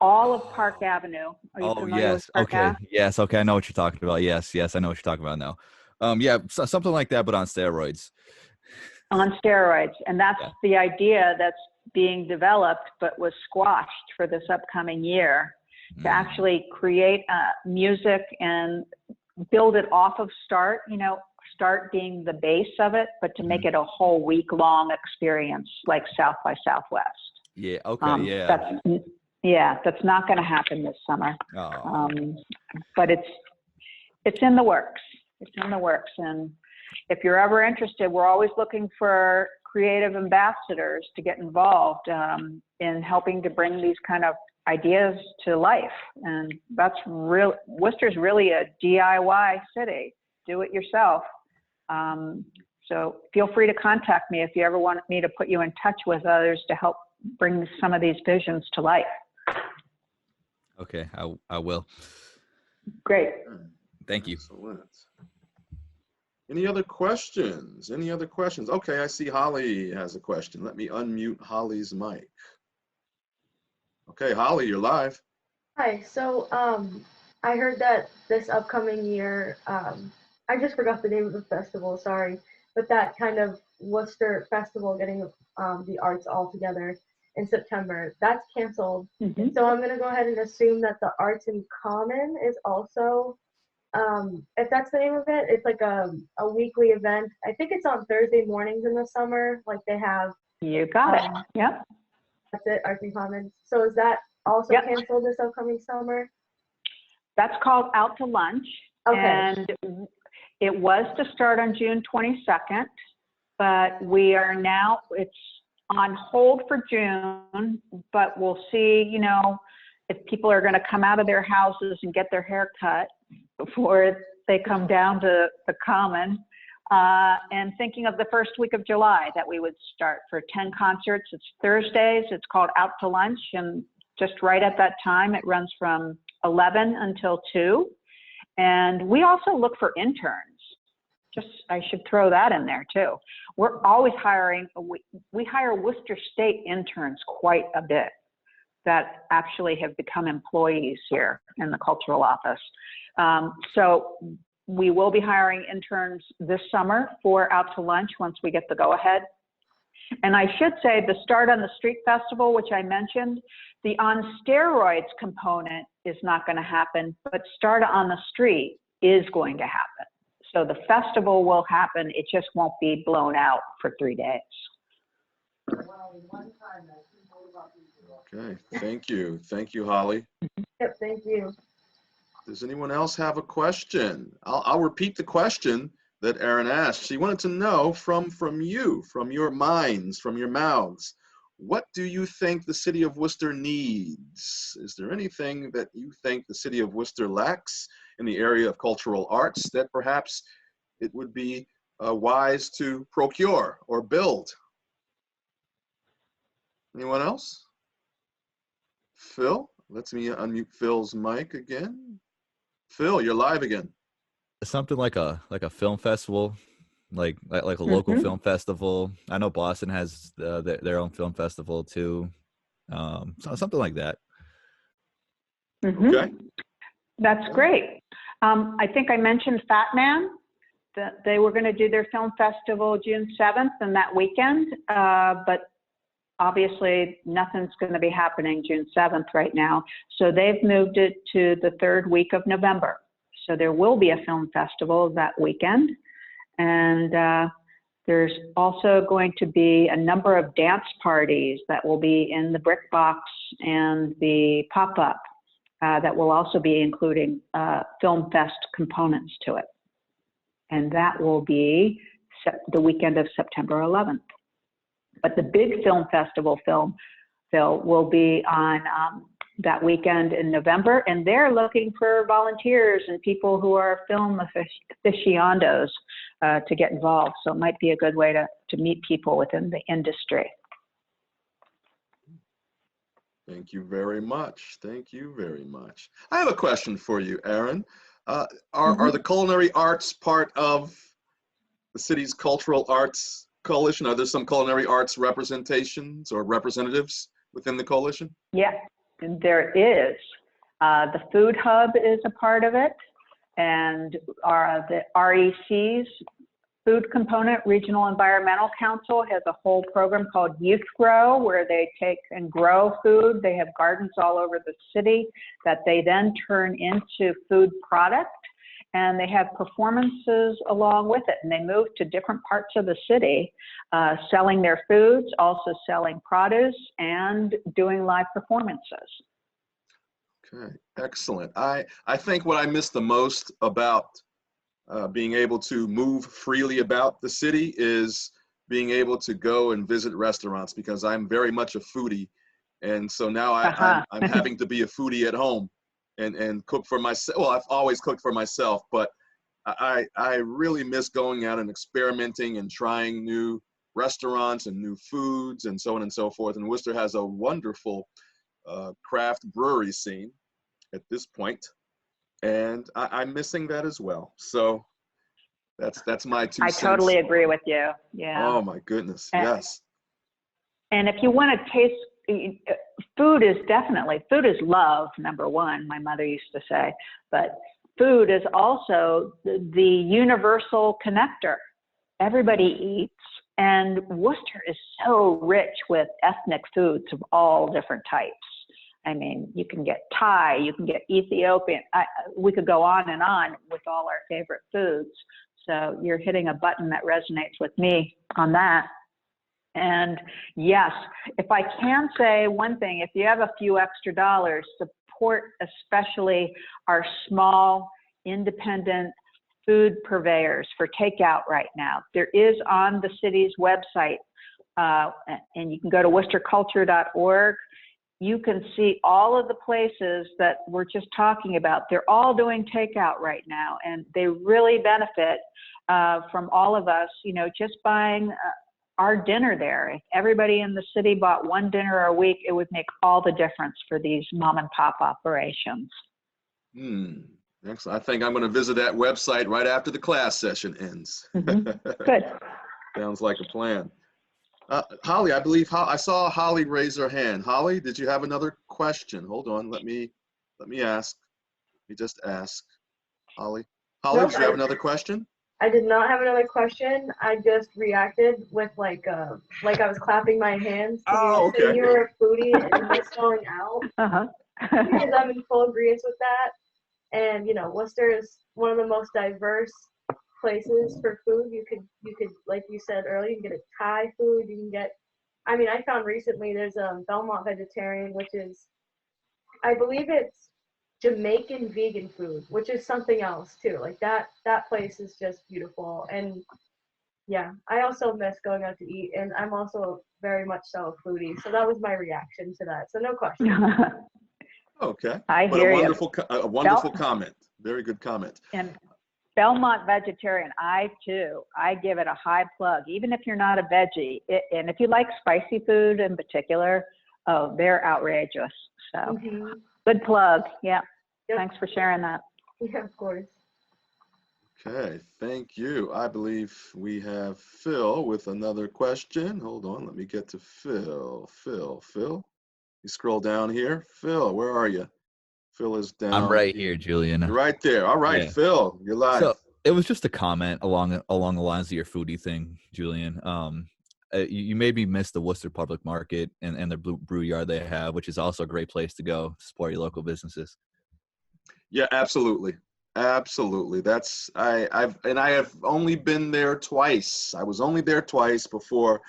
all of Park Avenue. Are you Oh, familiar yes. with Park Okay. Ave? Yes. Okay. I know what you're talking about. Yes. Yes. I know what you're talking about now. Yeah. Something like that, but on steroids. On steroids. And that's Yeah. the idea that's being developed, but was squashed for this upcoming year, to actually create music and build it off of Start, Start being the base of it, but to make it a whole week-long experience like South by Southwest. Yeah. Okay. Yeah. That's not going to happen this summer. Oh. But it's in the works. It's in the works. And if you're ever interested, we're always looking for creative ambassadors to get involved in helping to bring these kind of ideas to life. And that's real. Worcester's really a DIY city. Do it yourself. So feel free to contact me if you ever want me to put you in touch with others to help bring some of these visions to life. Okay. I will. Great. Thank you. Excellent. Any other questions? Any other questions? Okay, I see Holly has a question. Let me unmute Holly's mic. Okay, Holly, you're live. Hi. So I heard that this upcoming year, I just forgot the name of the festival, sorry, but that kind of Worcester festival, getting the arts all together in September, that's canceled. So I'm going to go ahead and assume that the Arts in Common is also, if that's the name of it, it's like a weekly event. I think it's on Thursday mornings in the summer, like they have. You got it. Yep. That's it, Arts in Common. So is that also canceled this upcoming summer? That's called Out to Lunch. Okay. And it was to start on June 22nd, but we are now, it's on hold for June, but we'll see, if people are going to come out of their houses and get their hair cut before they come down to the Common. And thinking of the first week of July that we would start for 10 concerts. It's Thursdays. It's called Out to Lunch. And just right at that time, it runs from 11 until 2. And we also look for interns. I should throw that in there too. We're always hiring. We hire Worcester State interns quite a bit that actually have become employees here in the cultural office. So we will be hiring interns this summer for Out to Lunch once we get the go-ahead. And I should say the Start on the Street Festival, which I mentioned, the on steroids component is not going to happen, but Start on the Street is going to happen. So the festival will happen. It just won't be blown out for 3 days. Okay, thank you. Thank you, Holly. Yep, thank you. Does anyone else have a question? I'll repeat the question that Erin asked. She wanted to know from you, from your minds, from your mouths, what do you think the city of Worcester needs? Is there anything that you think the city of Worcester lacks in the area of cultural arts that perhaps it would be wise to procure or build? Anyone else? Phil, let me unmute Phil's mic again. Phil, you're live again. Something like a film festival, like a local film festival. I know Boston has their own film festival too. So something like that. Okay. That's great. I think I mentioned Fat Man, that they were going to do their film festival June 7th and that weekend, but obviously nothing's going to be happening June 7th right now. So they've moved it to the 3rd week of November. So there will be a film festival that weekend. And there's also going to be a number of dance parties that will be in the Brick Box and the pop-up that will also be including Film Fest components to it. And that will be the weekend of September 11th. But the big film festival, Phil, will be on that weekend in November, and they're looking for volunteers and people who are film aficionados to get involved. So it might be a good way to meet people within the industry. Thank you very much. Thank you very much. I have a question for you, Erin. Are the culinary arts part of the city's cultural arts coalition? Are there some culinary arts representations or representatives within the coalition? Yeah, there is. The Food Hub is a part of it, and the REC's food component, Regional Environmental Council, has a whole program called Youth Grow, where they take and grow food. They have gardens all over the city that they then turn into food product, and they have performances along with it. And they move to different parts of the city, selling their foods, also selling produce, and doing live performances. Okay, excellent. I think what I miss the most about being able to move freely about the city is being able to go and visit restaurants, because I'm very much a foodie. And so now I'm having to be a foodie at home and cook for myself. Well, I've always cooked for myself, but I really miss going out and experimenting and trying new restaurants and new foods and so on and so forth. And Worcester has a wonderful craft brewery scene at this point, and I'm missing that as well. So that's my 2 cents. I totally agree with you. Yeah. Oh my goodness, yes. And if you want to taste, food is love, number one, my mother used to say, but food is also the universal connector. Everybody eats, and Worcester is so rich with ethnic foods of all different types. I mean, you can get Thai, you can get Ethiopian. We could go on and on with all our favorite foods. So you're hitting a button that resonates with me on that. And yes, if I can say one thing, if you have a few extra dollars, support especially our small, independent food purveyors for takeout right now. There is on the city's website, and you can go to worcesterculture.org. You can see all of the places that we're just talking about. They're all doing takeout right now, and they really benefit from all of us, just buying our dinner there. If everybody in the city bought one dinner a week, it would make all the difference for these mom and pop operations. Excellent. I think I'm going to visit that website right after the class session ends. Good. Sounds like a plan. Holly, I believe I saw Holly raise her hand. Holly, did you have another question? Hold on, let me ask. Let me just ask. Holly, Nope, did you have another question? I did not have another question. I just reacted with like I was clapping my hands. Oh, okay. You were a foodie and miss going out. Because I'm in full agreement with that. And Worcester is one of the most diverse places for food. You could like you said earlier, you can get a Thai food. You can get. I mean, I found recently there's a Belmont Vegetarian, which is, I believe it's Jamaican vegan food, which is something else too. Like that place is just beautiful. And yeah, I also miss going out to eat, and I'm also very much so a foodie. So that was my reaction to that. So no question. Okay. I hear you. A wonderful comment. Very good comment. And Belmont Vegetarian, I give it a high plug, even if you're not a veggie. And if you like spicy food in particular, oh, they're outrageous. So good plug. Yeah. Yep. Thanks for sharing that. Yeah, of course. Okay, thank you. I believe we have Phil with another question. Hold on, let me get to Phil. Phil. You scroll down here. Phil, where are you? Phil is down. I'm right here, Julian. You're right there. All right, Yeah. Phil, you're live. So it was just a comment along the lines of your foodie thing, Julian. You made me miss the Worcester Public Market and the brew yard they have, which is also a great place to go to support your local businesses. Yeah, absolutely. I have only been there twice. I was only there twice before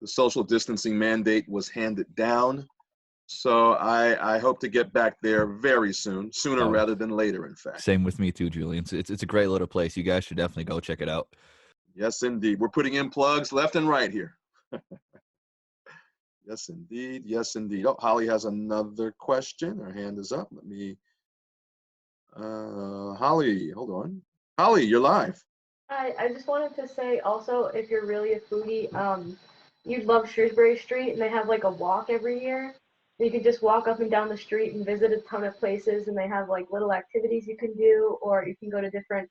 the social distancing mandate was handed down. So I hope to get back there very soon, sooner rather than later, in fact. Same with me too, Julian. It's a great little place. You guys should definitely go check it out. Yes, indeed. We're putting in plugs left and right here. Yes, indeed. Yes, indeed. Oh, Holly has another question. Her hand is up. Let me, Holly, hold on. Holly, you're live. Hi, I just wanted to say also, if you're really a foodie, you'd love Shrewsbury Street, and they have like a walk every year. You can just walk up and down the street and visit a ton of places, and they have like little activities you can do, or you can go to different,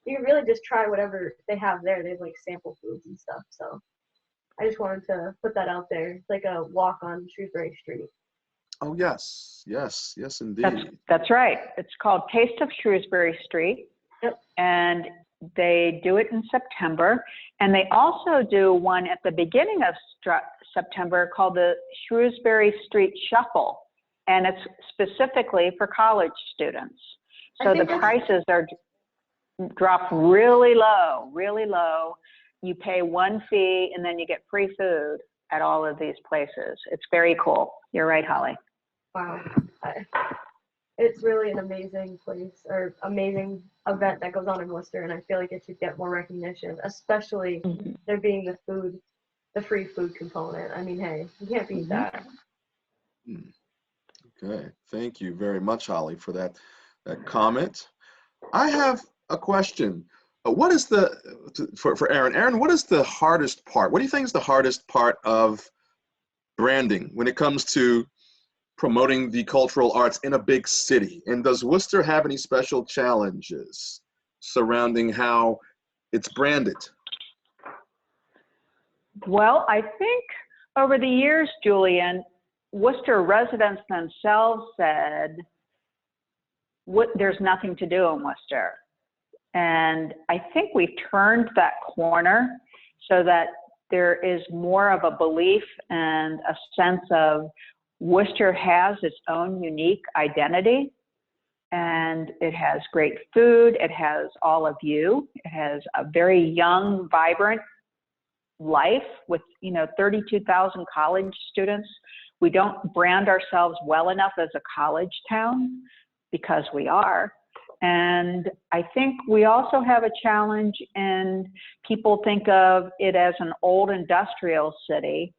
you can really just try whatever they have there. They have like sample foods and stuff. So I just wanted to put that out there. It's like a walk on Shrewsbury Street. Oh, yes, yes, yes, indeed. That's right. It's called Taste of Shrewsbury Street. Yep. And they do it in September. And they also do one at the beginning of September called the Shrewsbury Street Shuffle. And it's specifically for college students. So the prices are dropped really low, really low. You pay one fee and then you get free food at all of these places. It's very cool. You're right, Holly. Wow. It's really an amazing place or amazing event that goes on in Worcester, and I feel like it should get more recognition, especially there being the free food component. I mean, hey, you can't beat that. Okay, thank you very much, Holly, for that comment. I have a question. What is for Erin? Erin, what is the hardest part? What do you think is the hardest part of branding when it comes to promoting the cultural arts in a big city? And does Worcester have any special challenges surrounding how it's branded? Well, I think over the years, Julian, Worcester residents themselves said, there's nothing to do in Worcester. And I think we've turned that corner so that there is more of a belief and a sense of Worcester has its own unique identity, and it has great food. It has all of you. It has a very young, vibrant life with, 32,000 college students. We don't brand ourselves well enough as a college town because we are. And I think we also have a challenge in people think of it as an old industrial city,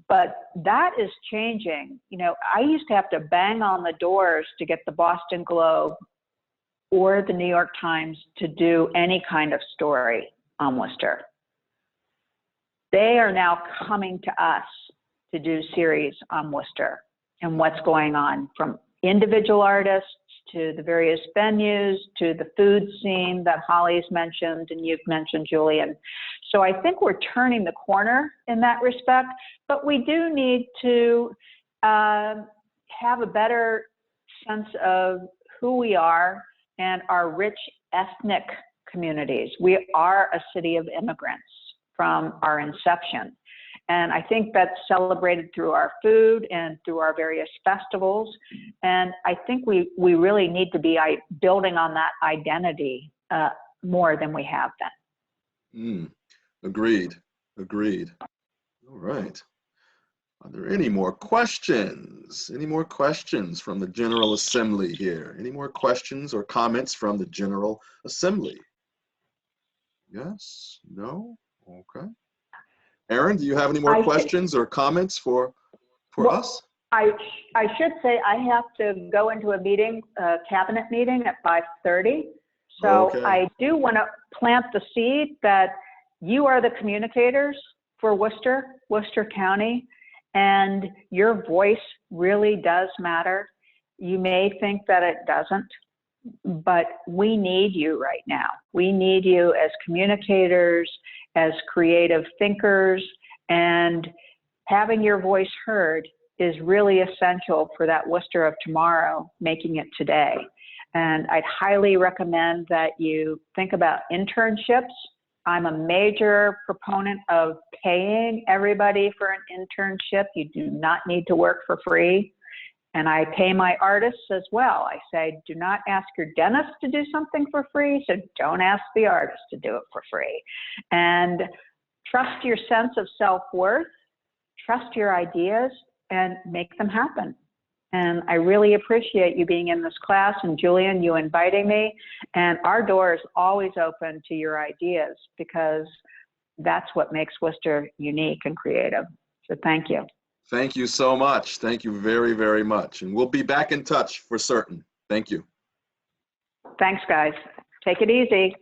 but that is changing. I used to have to bang on the doors to get the Boston Globe or the New York Times to do any kind of story on Worcester. They are now coming to us to do series on Worcester and what's going on, from individual artists to the various venues, to the food scene that Holly's mentioned and you've mentioned, Julian. So I think we're turning the corner in that respect, but we do need to have a better sense of who we are and our rich ethnic communities. We are a city of immigrants from our inception. And I think that's celebrated through our food and through our various festivals. And I think we really need to be building on that identity more than we have been. Agreed. All right. Are there any more questions? Any more questions from the General Assembly here? Any more questions or comments from the General Assembly? Yes? No? Okay. Erin, do you have any more questions or comments for us? I should say I have to go into a meeting, a cabinet meeting at 5:30. So Okay. I do want to plant the seed that you are the communicators for Worcester County, and your voice really does matter. You may think that it doesn't, but we need you right now. We need you as communicators, as creative thinkers, and having your voice heard is really essential for that Worcester of tomorrow, making it today. And I'd highly recommend that you think about internships. I'm a major proponent of paying everybody for an internship. You do not need to work for free. And I pay my artists as well. I say, do not ask your dentist to do something for free, so don't ask the artist to do it for free. And trust your sense of self-worth, trust your ideas, and make them happen. And I really appreciate you being in this class, and Julian, you inviting me. And our door is always open to your ideas, because that's what makes Worcester unique and creative. So thank you. Thank you so much. Thank you very, very much. And we'll be back in touch for certain. Thank you. Thanks, guys. Take it easy.